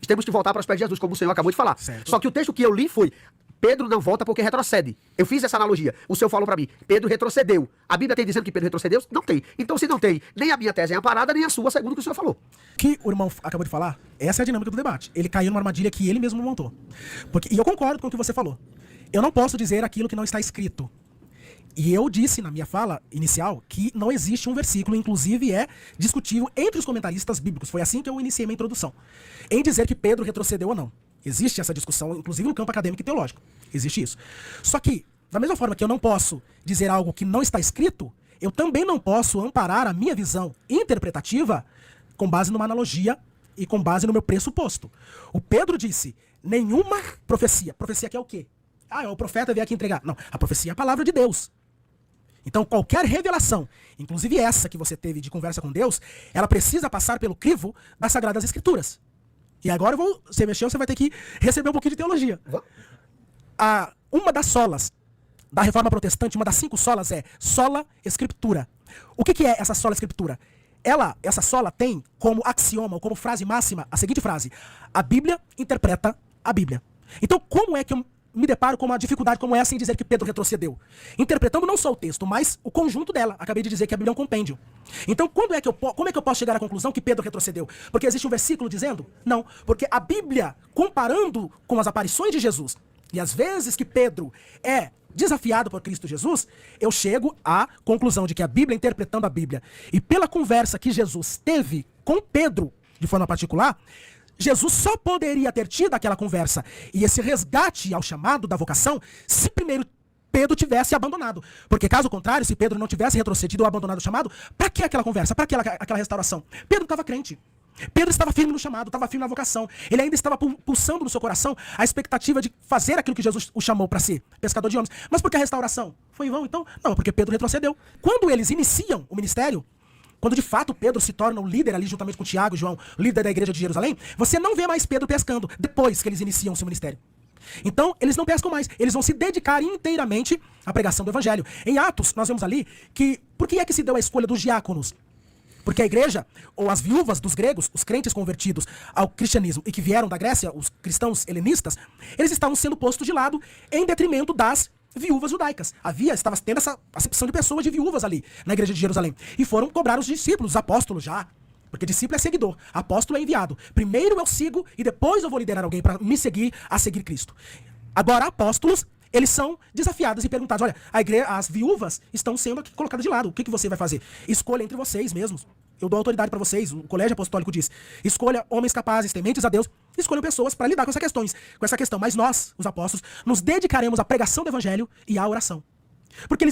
Speaker 1: temos que voltar para os pés de Jesus, como o Senhor acabou de falar.
Speaker 2: Certo.
Speaker 1: Só que o texto que eu li foi: Pedro não volta porque retrocede. Eu fiz essa analogia. O Senhor falou para mim: Pedro retrocedeu. A Bíblia tem dizendo que Pedro retrocedeu? Não tem. Então, se não tem, nem a minha tese é amparada, nem a sua, segundo o que o Senhor falou.
Speaker 2: Que o irmão acabou de falar, essa é a dinâmica do debate. Ele caiu numa armadilha que ele mesmo montou. E eu concordo com o que você falou. Eu não posso dizer aquilo que não está escrito. E eu disse na minha fala inicial que não existe um versículo, inclusive é discutível entre os comentaristas bíblicos. Foi assim que eu iniciei minha introdução. Em dizer que Pedro retrocedeu ou não. Existe essa discussão, inclusive no campo acadêmico e teológico. Existe isso. Só que, da mesma forma que eu não posso dizer algo que não está escrito, eu também não posso amparar a minha visão interpretativa com base numa analogia e com base no meu pressuposto. O Pedro disse, nenhuma profecia. Profecia que é o quê? O profeta veio aqui entregar. Não, a profecia é a palavra de Deus. Então qualquer revelação, inclusive essa que você teve de conversa com Deus, ela precisa passar pelo crivo das Sagradas Escrituras. E agora você mexeu, você vai ter que receber um pouquinho de teologia. Uma das solas da Reforma Protestante, uma das 5 solas é sola escritura. O que é essa sola escritura? Essa sola tem como axioma, ou como frase máxima, a seguinte frase: a Bíblia interpreta a Bíblia. Então como é que eu me deparo com uma dificuldade como essa em dizer que Pedro retrocedeu? Interpretando não só o texto, mas o conjunto dela. Acabei de dizer que a Bíblia é um compêndio. Então, como é que eu posso chegar à conclusão que Pedro retrocedeu? Porque existe um versículo dizendo? Não. Porque a Bíblia, comparando com as aparições de Jesus, e as vezes que Pedro é desafiado por Cristo Jesus, eu chego à conclusão de que a Bíblia, interpretando a Bíblia, e pela conversa que Jesus teve com Pedro, de forma particular, Jesus só poderia ter tido aquela conversa e esse resgate ao chamado da vocação se primeiro Pedro tivesse abandonado. Porque caso contrário, se Pedro não tivesse retrocedido ou abandonado o chamado, para que aquela conversa? Para que aquela restauração? Pedro estava crente. Pedro estava firme no chamado, estava firme na vocação. Ele ainda estava pulsando no seu coração a expectativa de fazer aquilo que Jesus o chamou para ser, pescador de homens. Mas por que a restauração? Foi em vão, então? Não, porque Pedro retrocedeu. Quando eles iniciam o ministério, quando de fato Pedro se torna o líder ali juntamente com Tiago e João, líder da igreja de Jerusalém, você não vê mais Pedro pescando depois que eles iniciam o seu ministério. Então, eles não pescam mais, eles vão se dedicar inteiramente à pregação do evangelho. Em Atos, nós vemos ali que, por que é que se deu a escolha dos diáconos? Porque a igreja, ou as viúvas dos gregos, os crentes convertidos ao cristianismo e que vieram da Grécia, os cristãos helenistas, eles estavam sendo postos de lado em detrimento das viúvas judaicas. Estava tendo essa acepção de pessoas de viúvas ali na igreja de Jerusalém. E foram cobrar os discípulos, os apóstolos já. Porque discípulo é seguidor, apóstolo é enviado. Primeiro eu sigo e depois eu vou liderar alguém para me seguir a seguir Cristo. Agora, apóstolos, eles são desafiados e perguntados: olha, as viúvas estão sendo aqui colocadas de lado. O que você vai fazer? Escolha entre vocês mesmos. Eu dou autoridade para vocês. O colégio apostólico diz: escolha homens capazes, tementes a Deus. Escolham pessoas para lidar com essa questão. Mas nós, os apóstolos, nos dedicaremos à pregação do evangelho e à oração. Porque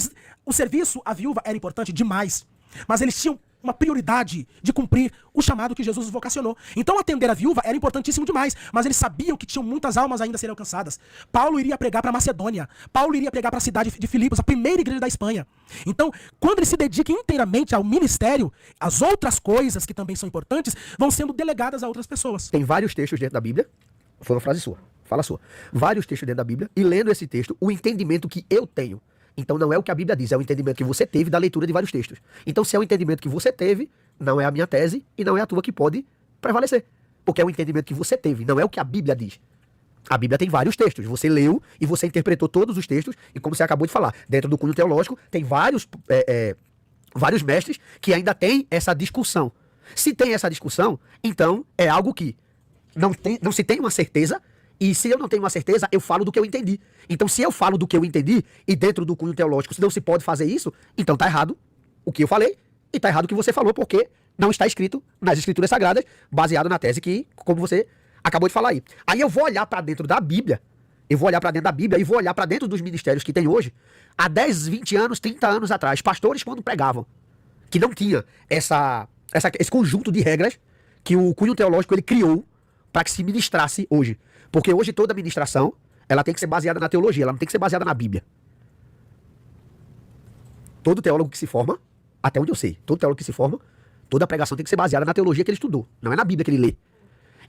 Speaker 2: o serviço à viúva era importante demais. Mas eles tinham uma prioridade de cumprir o chamado que Jesus os vocacionou. Então atender a viúva era importantíssimo demais, mas eles sabiam que tinham muitas almas ainda a serem alcançadas. Paulo iria pregar para Macedônia, Paulo iria pregar para a cidade de Filipos, a primeira igreja da Espanha. Então, quando ele se dedica inteiramente ao ministério, as outras coisas que também são importantes vão sendo delegadas a outras pessoas.
Speaker 1: Tem vários textos dentro da Bíblia, foi uma frase sua, fala sua, vários textos dentro da Bíblia, e lendo esse texto, o entendimento que eu tenho. Então não é o que a Bíblia diz, é o entendimento que você teve da leitura de vários textos. Então se é o entendimento que você teve, não é a minha tese e não é a tua que pode prevalecer. Porque é o entendimento que você teve, não é o que a Bíblia diz. A Bíblia tem vários textos, você leu e você interpretou todos os textos, e como você acabou de falar, dentro do cunho teológico tem vários mestres que ainda têm essa discussão. Se tem essa discussão, então é algo que não se tem uma certeza. E se eu não tenho uma certeza, eu falo do que eu entendi. Então, se eu falo do que eu entendi, e dentro do cunho teológico, se não se pode fazer isso, então tá errado o que eu falei, e tá errado o que você falou, porque não está escrito nas Escrituras Sagradas, baseado na tese que, como você acabou de falar aí. Aí eu vou olhar para dentro da Bíblia, e vou olhar para dentro dos ministérios que tem hoje, há 10, 20 anos, 30 anos atrás, pastores quando pregavam, que não tinha esse conjunto de regras que o cunho teológico ele criou para que se ministrasse hoje. Porque hoje toda ministração, ela tem que ser baseada na teologia, ela não tem que ser baseada na Bíblia. Todo teólogo que se forma, até onde eu sei, todo teólogo que se forma, toda pregação tem que ser baseada na teologia que ele estudou, não é na Bíblia que ele lê.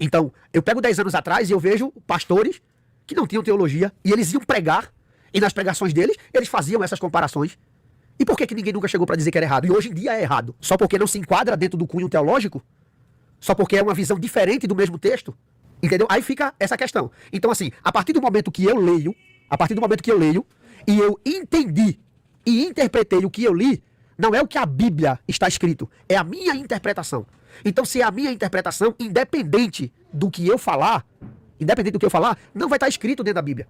Speaker 1: Então, eu pego 10 anos atrás e eu vejo pastores que não tinham teologia, e eles iam pregar, e nas pregações deles, eles faziam essas comparações. E por que ninguém nunca chegou para dizer que era errado? E hoje em dia é errado. Só porque não se enquadra dentro do cunho teológico? Só porque é uma visão diferente do mesmo texto? Entendeu? Aí fica essa questão. Então, assim, a partir do momento que eu leio, e eu entendi e interpretei o que eu li, não é o que a Bíblia está escrito, é a minha interpretação. Então, se é a minha interpretação, independente do que eu falar, não vai estar escrito dentro da Bíblia.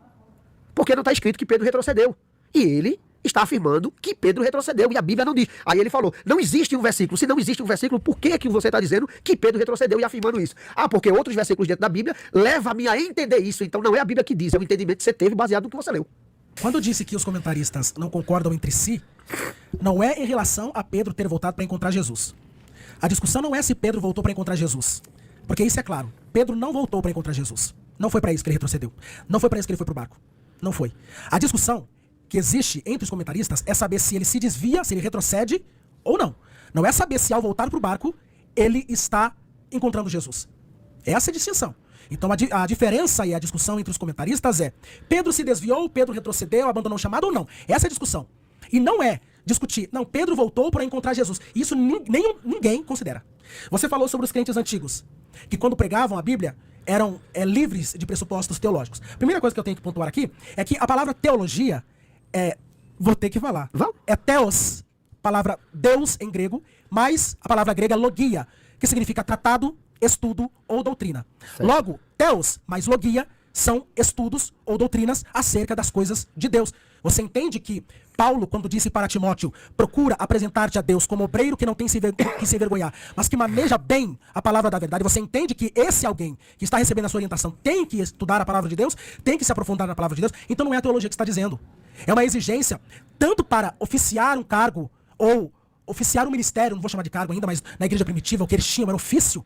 Speaker 1: Porque não está escrito que Pedro retrocedeu. E ele está afirmando que Pedro retrocedeu e a Bíblia não diz. Aí ele falou, não existe um versículo. Se não existe um versículo, por que você está dizendo que Pedro retrocedeu e afirmando isso? Ah, porque outros versículos dentro da Bíblia levam-me a entender isso. Então não é a Bíblia que diz, é o entendimento que você teve baseado no que você leu.
Speaker 2: Quando eu disse que os comentaristas não concordam entre si, não é em relação a Pedro ter voltado para encontrar Jesus. A discussão não é se Pedro voltou para encontrar Jesus. Porque isso é claro. Pedro não voltou para encontrar Jesus. Não foi para isso que ele retrocedeu. Não foi para isso que ele foi pro barco. Não foi. A discussão que existe entre os comentaristas é saber se ele se desvia, se ele retrocede ou não. Não é saber se ao voltar pro barco ele está encontrando Jesus. Essa é a distinção. Então a diferença e a discussão entre os comentaristas é Pedro se desviou, Pedro retrocedeu, abandonou o chamado ou não. Essa é a discussão. E não é discutir, não, Pedro voltou para encontrar Jesus. Isso ninguém considera. Você falou sobre os crentes antigos, que quando pregavam a Bíblia eram livres de pressupostos teológicos. A primeira coisa que eu tenho que pontuar aqui é que a palavra teologia vou ter que falar, é theos, palavra Deus em grego, mais a palavra grega logia, que significa tratado, estudo ou doutrina. Certo. Logo, theos mais logia são estudos ou doutrinas acerca das coisas de Deus. Você entende que Paulo, quando disse para Timóteo, procura apresentar-te a Deus como obreiro que não tem que se envergonhar, mas que maneja bem a palavra da verdade. Você entende que esse alguém que está recebendo a sua orientação tem que estudar a palavra de Deus, tem que se aprofundar na palavra de Deus. Então não é a teologia que está dizendo. É uma exigência tanto para oficiar um cargo ou oficiar um ministério, não vou chamar de cargo ainda, mas na igreja primitiva o que eles tinham era ofício.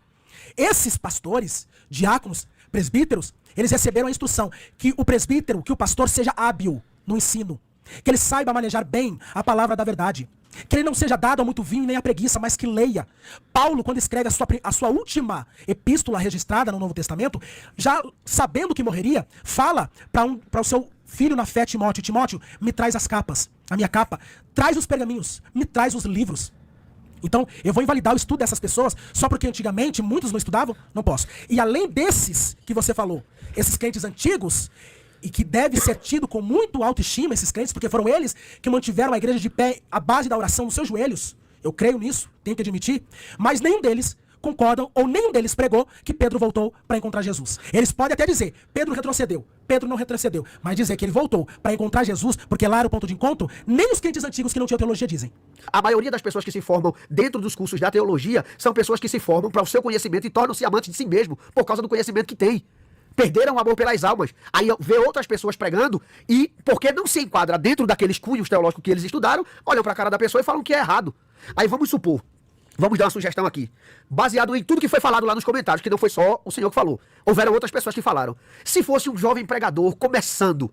Speaker 2: Esses pastores, diáconos, presbíteros, eles receberam a instrução que o presbítero, que o pastor seja hábil no ensino, que ele saiba manejar bem a palavra da verdade, que ele não seja dado a muito vinho nem a preguiça, mas que leia. Paulo, quando escreve a sua última epístola registrada no Novo Testamento, já sabendo que morreria, fala para o seu filho na fé, Timóteo, Timóteo, me traz as capas, a minha capa, traz os pergaminhos, me traz os livros. Então, eu vou invalidar o estudo dessas pessoas só porque antigamente muitos não estudavam? Não posso. E além desses que você falou, esses crentes antigos, e que deve ser tido com muito autoestima, esses crentes, porque foram eles que mantiveram a igreja de pé, a base da oração nos seus joelhos. Eu creio nisso, tenho que admitir. Mas nenhum deles concordam, ou nenhum deles pregou que Pedro voltou para encontrar Jesus. Eles podem até dizer, Pedro retrocedeu, Pedro não retrocedeu, mas dizer que ele voltou para encontrar Jesus, porque lá era o ponto de encontro, nem os crentes antigos que não tinham teologia dizem.
Speaker 1: A maioria das pessoas que se formam dentro dos cursos da teologia são pessoas que se formam para o seu conhecimento e tornam-se amantes de si mesmo por causa do conhecimento que têm. Perderam o amor pelas almas. Aí vê outras pessoas pregando e, porque não se enquadra dentro daqueles cunhos teológicos que eles estudaram, olham para a cara da pessoa e falam que é errado. Aí vamos supor, vamos dar uma sugestão aqui, baseado em tudo que foi falado lá nos comentários, que não foi só o senhor que falou. Houveram outras pessoas que falaram. Se fosse um jovem pregador começando,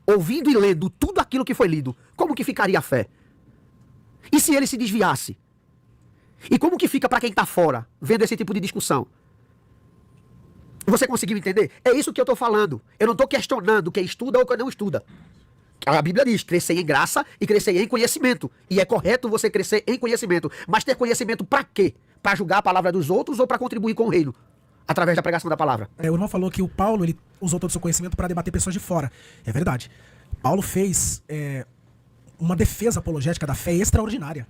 Speaker 1: ouvindo e lendo tudo aquilo que foi lido, como que ficaria a fé? E se ele se desviasse? E como que fica para quem está fora, vendo esse tipo de discussão? Você conseguiu entender? É isso que eu estou falando. Eu não estou questionando quem estuda ou quem não estuda. A Bíblia diz, crescer em graça e crescer em conhecimento. E é correto você crescer em conhecimento. Mas ter conhecimento para quê? Para julgar a palavra dos outros ou para contribuir com o reino? Através da pregação da palavra.
Speaker 2: O irmão falou que o Paulo ele usou todo o seu conhecimento para debater pessoas de fora. É verdade. Paulo fez uma defesa apologética da fé extraordinária.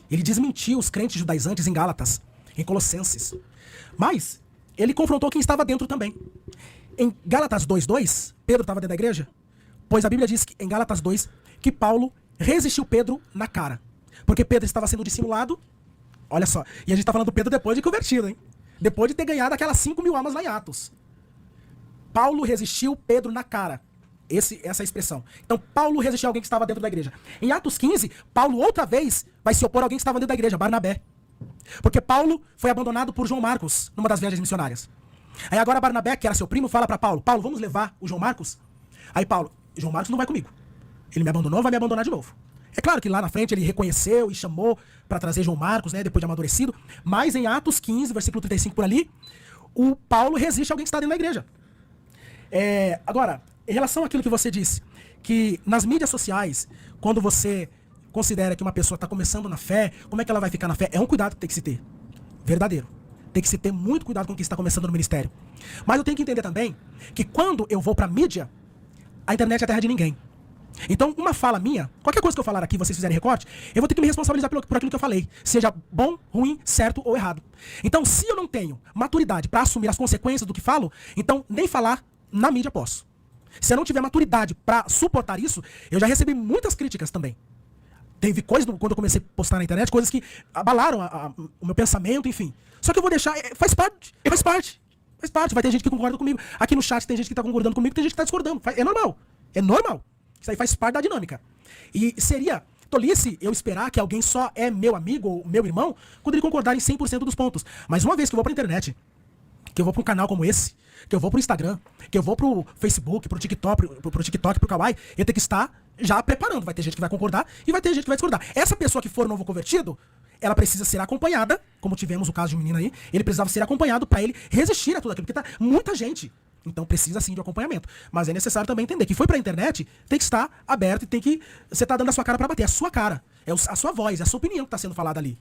Speaker 2: Ele desmentiu os crentes judaizantes em Gálatas, em Colossenses. Mas ele confrontou quem estava dentro também. Em Gálatas 2:2, Pedro estava dentro da igreja? Pois a Bíblia diz que, em Gálatas 2 que Paulo resistiu Pedro na cara. Porque Pedro estava sendo dissimulado. Olha só. E a gente está falando do Pedro depois de convertido, hein? Depois de ter ganhado aquelas 5.000 almas lá em Atos. Paulo resistiu Pedro na cara. Essa é a expressão. Então, Paulo resistiu alguém que estava dentro da igreja. Em Atos 15, Paulo outra vez vai se opor a alguém que estava dentro da igreja, Barnabé. Porque Paulo foi abandonado por João Marcos numa das viagens missionárias. Aí agora Barnabé, que era seu primo, fala para Paulo, Paulo, vamos levar o João Marcos? Aí Paulo, João Marcos não vai comigo. Ele me abandonou, vai me abandonar de novo. É claro que lá na frente ele reconheceu e chamou para trazer João Marcos, né, depois de amadurecido. Mas em Atos 15, versículo 35 por ali, o Paulo resiste a alguém que está dentro da igreja. Agora, em relação àquilo que você disse, que nas mídias sociais, quando você considera que uma pessoa está começando na fé, como é que ela vai ficar na fé? É um cuidado que tem que se ter. Verdadeiro. Tem que se ter muito cuidado com quem está começando no ministério. Mas eu tenho que entender também que quando eu vou para a mídia, a internet é a terra de ninguém. Então, uma fala minha, qualquer coisa que eu falar aqui, vocês fizerem recorte, eu vou ter que me responsabilizar por aquilo que eu falei. Seja bom, ruim, certo ou errado. Então, se eu não tenho maturidade para assumir as consequências do que falo, então nem falar na mídia posso. Se eu não tiver maturidade pra suportar isso, eu já recebi muitas críticas também. Teve coisas, quando eu comecei a postar na internet, coisas que abalaram o meu pensamento, enfim. Só que eu vou deixar, faz parte. Vai ter gente que concorda comigo. Aqui no chat tem gente que tá concordando comigo, tem gente que tá discordando. É normal. Isso aí faz parte da dinâmica. E seria tolice eu esperar que alguém só é meu amigo ou meu irmão quando ele concordar em 100% dos pontos. Mas uma vez que eu vou pra internet, que eu vou pra um canal como esse, que eu vou pro Instagram, que eu vou pro Facebook, pro TikTok, pro Kawaii, eu tenho que estar já preparando. Vai ter gente que vai concordar e vai ter gente que vai discordar. Essa pessoa que for novo convertido, ela precisa ser acompanhada, como tivemos o caso de um menino aí, ele precisava ser acompanhado pra ele resistir a tudo aquilo, porque tá muita gente. Então precisa sim de acompanhamento. Mas é necessário também entender que foi pra internet, tem que estar aberto e tem que... Você tá dando a sua cara pra bater, é a sua cara, é a sua voz, é a sua opinião que tá sendo falada ali.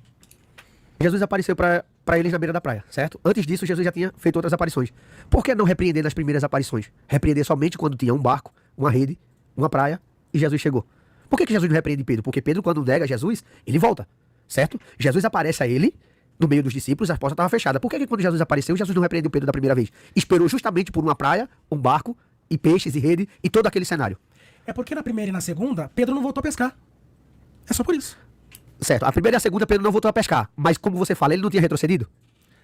Speaker 1: Jesus apareceu pra eles na beira da praia, certo? Antes disso, Jesus já tinha feito outras aparições. Por que não repreender nas primeiras aparições? Repreender somente quando tinha um barco, uma rede, uma praia e Jesus chegou. Por que Jesus não repreende Pedro? Porque Pedro, quando nega Jesus, ele volta, certo? Jesus aparece a ele no meio dos discípulos, a porta estava fechada. Por que quando Jesus apareceu, Jesus não repreendeu Pedro da primeira vez? Esperou justamente por uma praia, um barco, e peixes, e rede, e todo aquele cenário.
Speaker 2: É porque na primeira e na segunda, Pedro não voltou a pescar. É só por isso.
Speaker 1: Certo, a primeira e a segunda Pedro não voltou a pescar. Mas como você fala, ele não tinha retrocedido?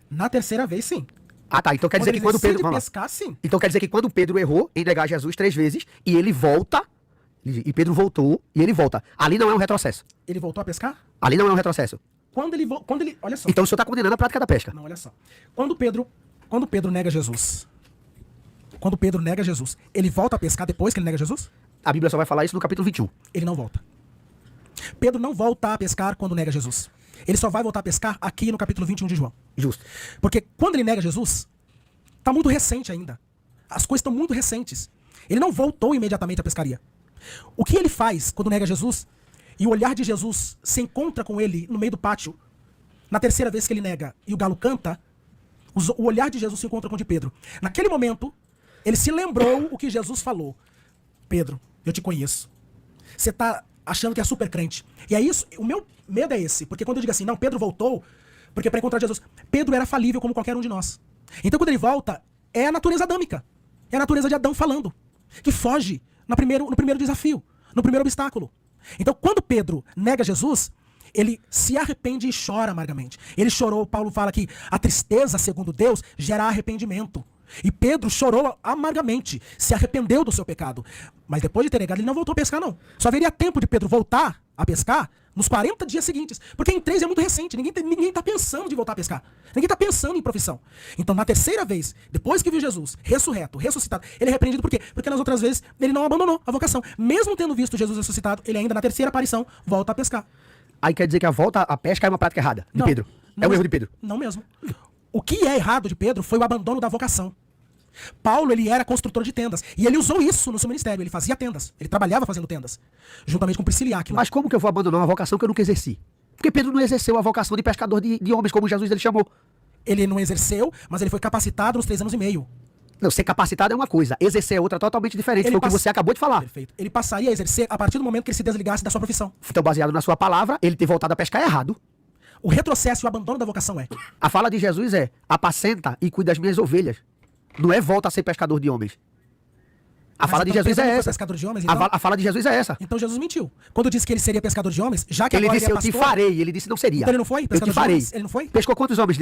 Speaker 2: Na terceira vez, sim.
Speaker 1: Ah, tá. Então quer dizer que quando Pedro...
Speaker 2: Vamos lá. Pescar, sim.
Speaker 1: Então quer dizer que quando Pedro errou em negar Jesus 3 vezes, e ele volta, e Pedro voltou, e ele volta. Ali não é um retrocesso.
Speaker 2: Ele voltou a pescar?
Speaker 1: Ali não é um retrocesso.
Speaker 2: Quando ele... Olha só.
Speaker 1: Então o senhor está condenando a prática da pesca.
Speaker 2: Não, olha só. Quando Pedro nega Jesus, ele volta a pescar depois que ele nega Jesus?
Speaker 1: A Bíblia só vai falar isso no capítulo 21.
Speaker 2: Ele não volta. Pedro não volta a pescar quando nega Jesus. Ele só vai voltar a pescar aqui no capítulo 21 de João.
Speaker 1: Justo.
Speaker 2: Porque quando ele nega Jesus, tá muito recente ainda. As coisas estão muito recentes. Ele não voltou imediatamente à pescaria. O que ele faz quando nega Jesus, e o olhar de Jesus se encontra com ele no meio do pátio, na terceira vez que ele nega, e o galo canta, o olhar de Jesus se encontra com o de Pedro. Naquele momento, ele se lembrou o que Jesus falou. Pedro, eu te conheço. Você tá achando que é super crente. E é isso, o meu medo é esse. Porque quando eu digo assim, não, Pedro voltou, porque para encontrar Jesus, Pedro era falível como qualquer um de nós. Então quando ele volta, é a natureza adâmica. É a natureza de Adão falando. Que foge no primeiro desafio, no primeiro obstáculo. Então quando Pedro nega Jesus, ele se arrepende e chora amargamente. Ele chorou, Paulo fala que a tristeza, segundo Deus, gera arrependimento. E Pedro chorou amargamente, se arrependeu do seu pecado. Mas depois de ter negado, ele não voltou a pescar, não. Só haveria tempo de Pedro voltar a pescar nos 40 dias seguintes. Porque em 3 é muito recente, ninguém tá pensando de voltar a pescar. Ninguém tá pensando em profissão. Então, na terceira vez, depois que viu Jesus ressurreto, ressuscitado, ele é repreendido por quê? Porque nas outras vezes ele não abandonou a vocação. Mesmo tendo visto Jesus ressuscitado, ele ainda na terceira aparição volta a pescar.
Speaker 1: Aí quer dizer que a volta à pesca é uma prática errada de Pedro. É um erro de Pedro.
Speaker 2: Não mesmo. O que é errado de Pedro foi o abandono da vocação. Paulo, ele era construtor de tendas. E ele usou isso no seu ministério. Ele fazia tendas. Ele trabalhava fazendo tendas. Juntamente com Priscila e Áquila.
Speaker 1: Mas como que eu vou abandonar uma vocação que eu nunca exerci? Porque Pedro não exerceu a vocação de pescador de homens, como Jesus ele chamou.
Speaker 2: Ele não exerceu, mas ele foi capacitado nos 3 anos e meio.
Speaker 1: Não, ser capacitado é uma coisa. Exercer é outra totalmente diferente. Foi o que você acabou de falar.
Speaker 2: Perfeito. Ele passaria a exercer a partir do momento que ele se desligasse da sua profissão.
Speaker 1: Então, baseado na sua palavra, ele ter voltado a pescar é errado.
Speaker 2: O retrocesso e o abandono da vocação é.
Speaker 1: A fala de Jesus é: apacenta e cuida das minhas ovelhas. Não é volta a ser pescador de homens. A fala de Jesus é essa.
Speaker 2: Pescador de homens, então?
Speaker 1: A fala de Jesus é essa.
Speaker 2: Então Jesus mentiu. Quando disse que ele seria pescador de homens, já que
Speaker 1: ele
Speaker 2: agora
Speaker 1: disse,
Speaker 2: ele é
Speaker 1: eu te
Speaker 2: pastor,
Speaker 1: farei. Ele disse, não seria.
Speaker 2: então ele não foi?
Speaker 1: Eu te farei.
Speaker 2: Ele não foi?
Speaker 1: Pescou quantos homens?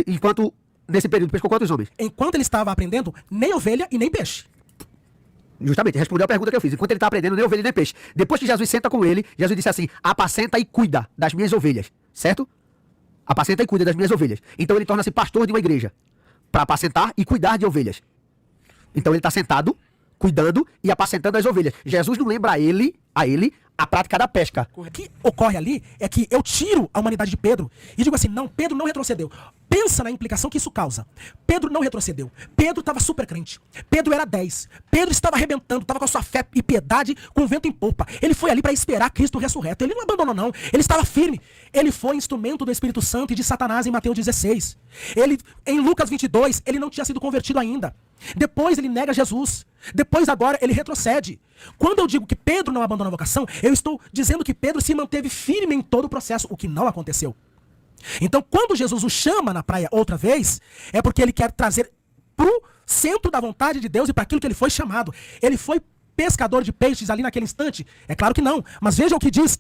Speaker 1: Nesse período, pescou quantos homens?
Speaker 2: Enquanto ele estava aprendendo, nem ovelha e nem peixe.
Speaker 1: Justamente, respondeu a pergunta que eu fiz. Enquanto ele está aprendendo, nem ovelha nem peixe. Depois que Jesus senta com ele, Jesus disse assim: apacenta e cuida das minhas ovelhas. Certo? Apacenta e cuida das minhas ovelhas. Então ele torna-se pastor de uma igreja. Para apacentar e cuidar de ovelhas. Então ele está sentado, cuidando e apacentando as ovelhas. Jesus não lembra a ele a prática da pesca.
Speaker 2: O que ocorre ali é que eu tiro a humanidade de Pedro e digo assim, não, Pedro não retrocedeu. Pensa na implicação que isso causa. Pedro não retrocedeu. Pedro estava super crente. Pedro era 10. Pedro estava arrebentando, estava com a sua fé e piedade com o vento em popa. Ele foi ali para esperar Cristo ressurreto. Ele não abandonou, não. Ele estava firme. Ele foi instrumento do Espírito Santo e de Satanás em Mateus 16. Ele, em Lucas 22, ele não tinha sido convertido ainda. Depois ele nega Jesus. Depois agora ele retrocede. Quando eu digo que Pedro não abandona a vocação, eu estou dizendo que Pedro se manteve firme em todo o processo, o que não aconteceu. Então quando Jesus o chama na praia outra vez, é porque ele quer trazer pro centro da vontade de Deus e para aquilo que ele foi chamado. Ele foi pescador de peixes ali naquele instante? É claro que não. Mas veja o que diz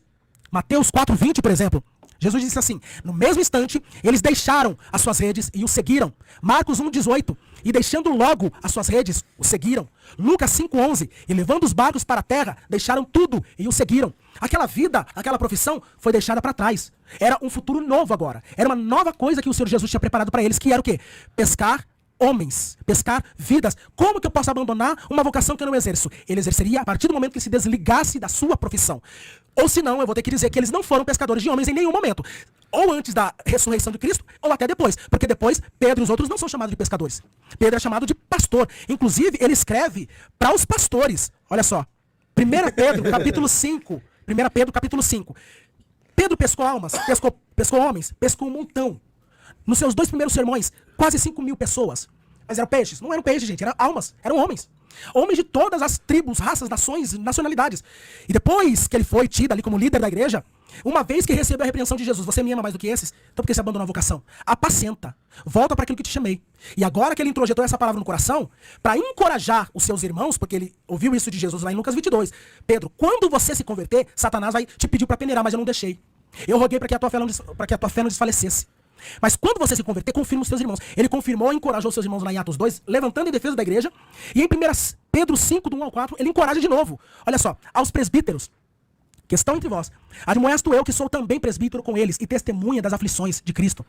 Speaker 2: Mateus 4:20, por exemplo. Jesus disse assim: no mesmo instante, eles deixaram as suas redes e o seguiram. Marcos 1:18, e deixando logo as suas redes, o seguiram. Lucas 5:11, e levando os barcos para a terra, deixaram tudo e o seguiram. Aquela vida, aquela profissão foi deixada para trás. Era um futuro novo agora. Era uma nova coisa que o Senhor Jesus tinha preparado para eles, que era o quê? Pescar homens, pescar vidas. Como que eu posso abandonar uma vocação que eu não exerço? Ele exerceria a partir do momento que se desligasse da sua profissão. Ou senão, eu vou ter que dizer que eles não foram pescadores de homens em nenhum momento. Ou antes da ressurreição de Cristo, ou até depois. Porque depois, Pedro e os outros não são chamados de pescadores. Pedro é chamado de pastor. Inclusive, ele escreve para os pastores. Olha só. 1 Pedro, capítulo 5. 1 Pedro, capítulo 5. Pedro pescou almas, pescou homens, pescou um montão. Nos seus 2 primeiros sermões, quase 5.000 pessoas. Mas eram peixes? Não eram peixes, gente. Eram almas. Eram homens. Homens de todas as tribos, raças, nações, nacionalidades. E depois que ele foi tido ali como líder da igreja, uma vez que recebeu a repreensão de Jesus: você me ama mais do que esses? Então por que você abandonou a vocação? Apacenta. Volta para aquilo que te chamei. E agora que ele introjetou essa palavra no coração, para encorajar os seus irmãos, porque ele ouviu isso de Jesus lá em Lucas 22. Pedro, quando você se converter, Satanás vai te pedir para peneirar, mas eu não deixei. Eu roguei para que a tua fé não desfalecesse. Mas quando você se converter, confirma os seus irmãos. Ele confirmou e encorajou os seus irmãos lá em Atos 2, levantando em defesa da igreja. E em 1 Pedro 5, do 1 ao 4, ele encoraja de novo. Olha só, aos presbíteros que estão entre vós, admoesto eu que sou também presbítero com eles e testemunha das aflições de Cristo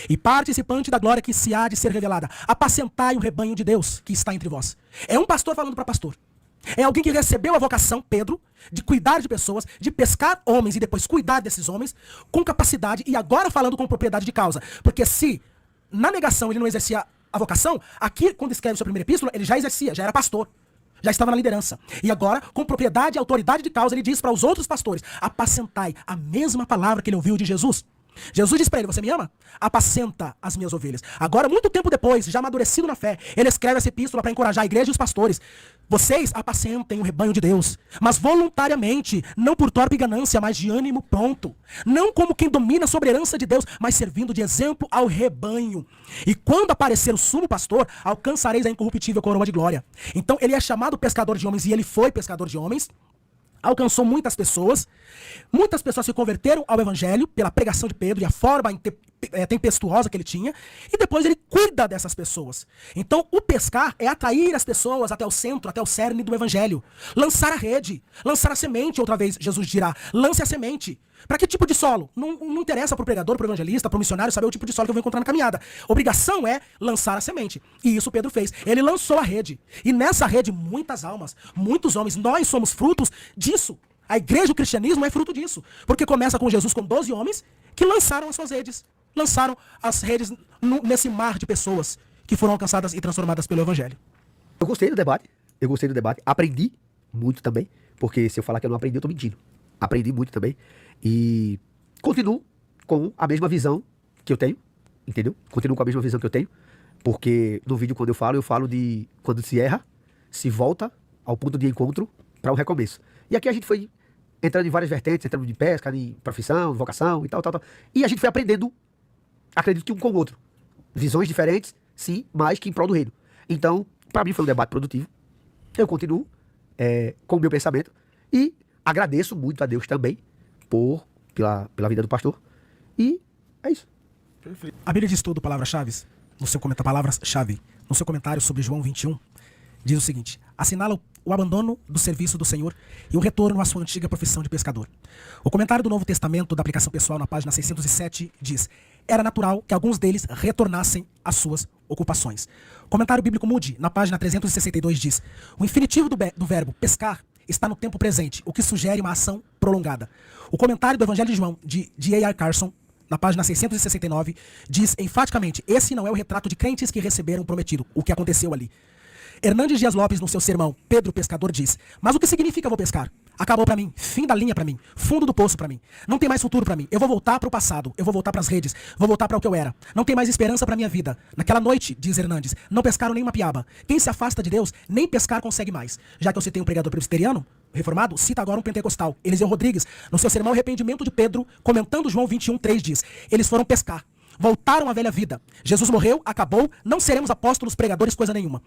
Speaker 2: e participante da glória que se há de ser revelada. Apacentai o rebanho de Deus que está entre vós. É um pastor falando para pastor. É alguém que recebeu a vocação, Pedro, de cuidar de pessoas, de pescar homens e depois cuidar desses homens, com capacidade e agora falando com propriedade de causa. Porque se na negação ele não exercia a vocação, aqui quando escreve sua primeira epístola, ele já exercia, já era pastor, já estava na liderança. E agora, com propriedade e autoridade de causa, ele diz para os outros pastores: apacentai, a mesma palavra que ele ouviu de Jesus. Jesus diz para ele: você me ama? Apacenta as minhas ovelhas. Agora, muito tempo depois, já amadurecido na fé, ele escreve essa epístola para encorajar a igreja e os pastores. Vocês apacentem o rebanho de Deus, mas voluntariamente, não por torpe ganância, mas de ânimo pronto. Não como quem domina sobre a herança de Deus, mas servindo de exemplo ao rebanho. E quando aparecer o sumo pastor, alcançareis a incorruptível coroa de glória. Então, ele é chamado pescador de homens e ele foi pescador de homens. Alcançou muitas pessoas se converteram ao evangelho pela pregação de Pedro e a forma tempestuosa que ele tinha, e depois ele cuida dessas pessoas. Então o pescar é atrair as pessoas até o centro, até o cerne do evangelho, lançar a rede, lançar a semente. Outra vez Jesus dirá: lance a semente. Para que tipo de solo? Não interessa para o pregador, para o evangelista, para o missionário saber o tipo de solo que eu vou encontrar na caminhada. Obrigação é lançar a semente. E isso Pedro fez. Ele lançou a rede. E nessa rede, muitas almas, muitos homens. Nós somos frutos disso. A igreja, o cristianismo é fruto disso. Porque começa com Jesus, com 12 homens que lançaram as suas redes. Lançaram as redes nesse mar de pessoas que foram alcançadas e transformadas pelo evangelho.
Speaker 1: Eu gostei do debate. Aprendi muito também. Porque se eu falar que eu não aprendi, eu tô mentindo. Aprendi muito também. E continuo com a mesma visão que eu tenho, entendeu? Continuo com a mesma visão que eu tenho, porque no vídeo quando eu falo de quando se erra, se volta ao ponto de encontro para um recomeço. E aqui a gente foi entrando em várias vertentes, entrando de pesca, de profissão, de vocação e tal. E a gente foi aprendendo, acredito que um com o outro. Visões diferentes, sim, mas que em prol do reino. Então, para mim foi um debate produtivo. Eu continuo com o meu pensamento e agradeço muito a Deus também pela vida do pastor. E é isso.
Speaker 2: A Bíblia de Estudo Palavras-Chave, no seu comentário sobre João 21, diz o seguinte: assinala o abandono do serviço do Senhor e o retorno à sua antiga profissão de pescador. O comentário do Novo Testamento da aplicação pessoal na página 607 diz: era natural que alguns deles retornassem às suas ocupações. O comentário bíblico Moody, na página 362, diz: o infinitivo do verbo pescar está no tempo presente, o que sugere uma ação prolongada. O comentário do Evangelho de João, de A.R. Carson, na página 669, diz enfaticamente: esse não é o retrato de crentes que receberam o prometido, o que aconteceu ali. Hernandes Dias Lopes, no seu sermão Pedro Pescador, diz: mas o que significa vou pescar? Acabou pra mim, fim da linha pra mim, fundo do poço pra mim. Não tem mais futuro pra mim. Eu vou voltar pro passado, eu vou voltar pras redes, vou voltar pra o que eu era. Não tem mais esperança pra minha vida. Naquela noite, diz Hernandes, não pescaram nem uma piaba. Quem se afasta de Deus, nem pescar consegue mais. Já que eu citei um pregador presbiteriano reformado, cita agora um pentecostal, Eliseu Rodrigues, no seu sermão Arrependimento de Pedro, comentando João 21:3, diz: eles foram pescar. voltaram à velha vida. Jesus morreu, acabou, não seremos apóstolos, pregadores, coisa nenhuma.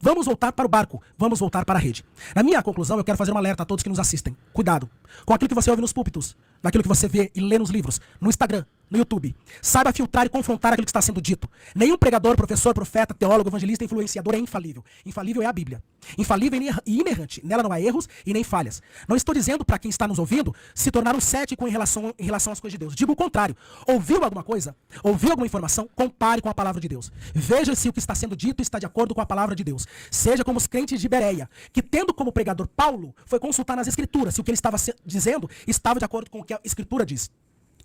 Speaker 2: Vamos voltar para o barco, vamos voltar para a rede. Na minha conclusão, eu quero fazer um alerta a todos que nos assistem. Cuidado com aquilo que você ouve nos púlpitos, naquilo que você vê e lê nos livros, no Instagram, no YouTube. Saiba filtrar e confrontar aquilo que está sendo dito. Nenhum pregador, professor, profeta, teólogo, evangelista, influenciador é infalível. Infalível é a Bíblia. Infalível e inerrante. Nela não há erros e nem falhas. Não estou dizendo para quem está nos ouvindo se tornar um cético em relação às coisas de Deus. Digo o contrário. Ouviu alguma coisa? Ouviu alguma informação? Compare com a palavra de Deus. Veja se o que está sendo dito está de acordo com a palavra de Deus. Seja como os crentes de Bereia, que tendo como pregador Paulo, foi consultar nas Escrituras se o que ele estava dizendo estava de acordo com o que a Escritura diz.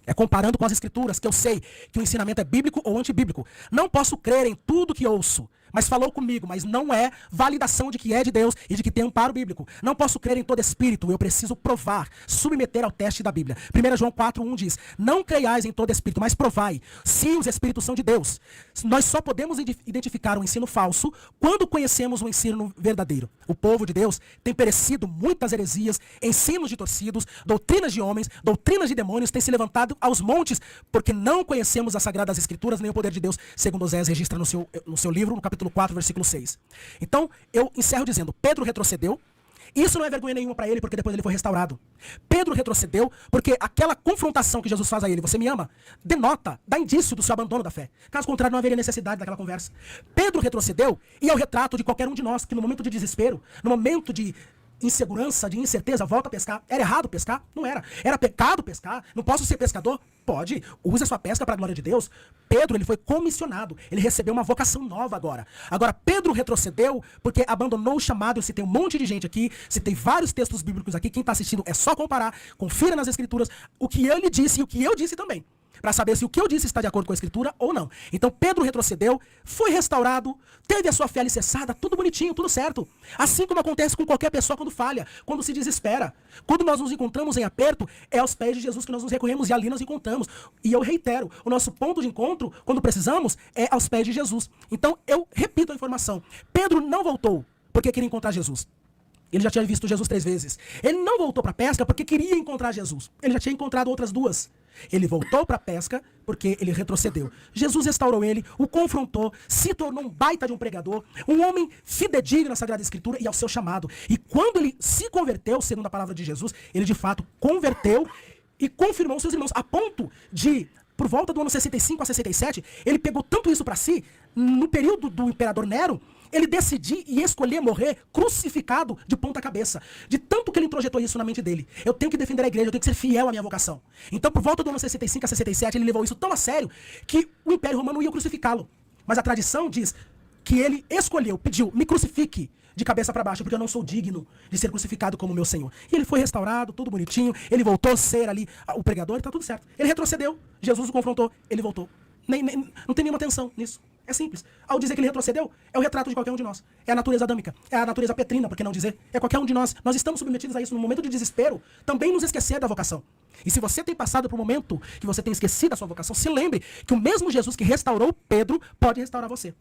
Speaker 2: É comparando com as Escrituras que eu sei que o ensinamento é bíblico ou antibíblico. Não posso crer em tudo que ouço, mas falou comigo, mas não é validação de que é de Deus e de que tem amparo bíblico. Não posso crer em todo espírito, eu preciso provar, submeter ao teste da Bíblia. 1 João 4:1 diz, não creiais em todo espírito, mas provai se os espíritos são de Deus. Nós só podemos identificar um ensino falso quando conhecemos o ensino verdadeiro. O povo de Deus tem perecido muitas heresias, ensinos de torcidos, doutrinas de homens, doutrinas de demônios, tem se levantado aos montes, porque não conhecemos as Sagradas Escrituras, nem o poder de Deus, segundo Osés registra no seu livro, no capítulo 4, versículo 6. Então, eu encerro dizendo, Pedro retrocedeu. Isso não é vergonha nenhuma para ele, porque depois ele foi restaurado. Pedro retrocedeu, porque aquela confrontação que Jesus faz a ele, você me ama, denota, dá indício do seu abandono da fé. Caso contrário, não haveria necessidade daquela conversa. Pedro retrocedeu, e é o retrato de qualquer um de nós, que no momento de desespero, no momento de insegurança, de incerteza, volta a pescar. Era errado pescar? Não era. Era pecado pescar? Não posso ser pescador? Pode. Use a sua pesca para a glória de Deus. Pedro, ele foi comissionado. Ele recebeu uma vocação nova agora. Agora, Pedro retrocedeu porque abandonou o chamado. Eu citei um monte de gente aqui, citei vários textos bíblicos aqui. Quem está assistindo é só comparar. Confira nas Escrituras o que ele disse e o que eu disse também, para saber se o que eu disse está de acordo com a Escritura ou não. Então Pedro retrocedeu, foi restaurado, teve a sua fé alicerçada, tudo bonitinho, tudo certo. Assim como acontece com qualquer pessoa quando falha, quando se desespera. Quando nós nos encontramos em aperto, é aos pés de Jesus que nós nos recorremos e ali nós encontramos. E eu reitero, o nosso ponto de encontro, quando precisamos, é aos pés de Jesus. Então eu repito a informação. Pedro não voltou porque queria encontrar Jesus. Ele já tinha visto Jesus 3 vezes. Ele não voltou para a pesca porque queria encontrar Jesus. Ele já tinha encontrado outras 2. Ele voltou para a pesca porque ele retrocedeu. Jesus restaurou ele, o confrontou, se tornou um baita de um pregador, um homem fidedigno à Sagrada Escritura e ao seu chamado. E quando ele se converteu, segundo a palavra de Jesus, ele de fato converteu e confirmou seus irmãos, a ponto de, por volta do ano 65 a 67, ele pegou tanto isso para si, no período do imperador Nero, ele decidiu e escolher morrer crucificado de ponta cabeça. De tanto que ele introjetou isso na mente dele. Eu tenho que defender a igreja, eu tenho que ser fiel à minha vocação. Então, por volta do ano 65 a 67, ele levou isso tão a sério que o Império Romano ia crucificá-lo. Mas a tradição diz que ele escolheu, pediu, me crucifique de cabeça para baixo, porque eu não sou digno de ser crucificado como meu Senhor. E ele foi restaurado, tudo bonitinho, ele voltou a ser ali o pregador e tá tudo certo. Ele retrocedeu, Jesus o confrontou, ele voltou. Não tem nenhuma tensão nisso. É simples. Ao dizer que ele retrocedeu, é o retrato de qualquer um de nós. É a natureza adâmica, é a natureza petrina, por que não dizer? É qualquer um de nós. Nós estamos submetidos a isso no momento de desespero, também nos esquecer da vocação. E se você tem passado por um momento que você tem esquecido da sua vocação, se lembre que o mesmo Jesus que restaurou Pedro pode restaurar você.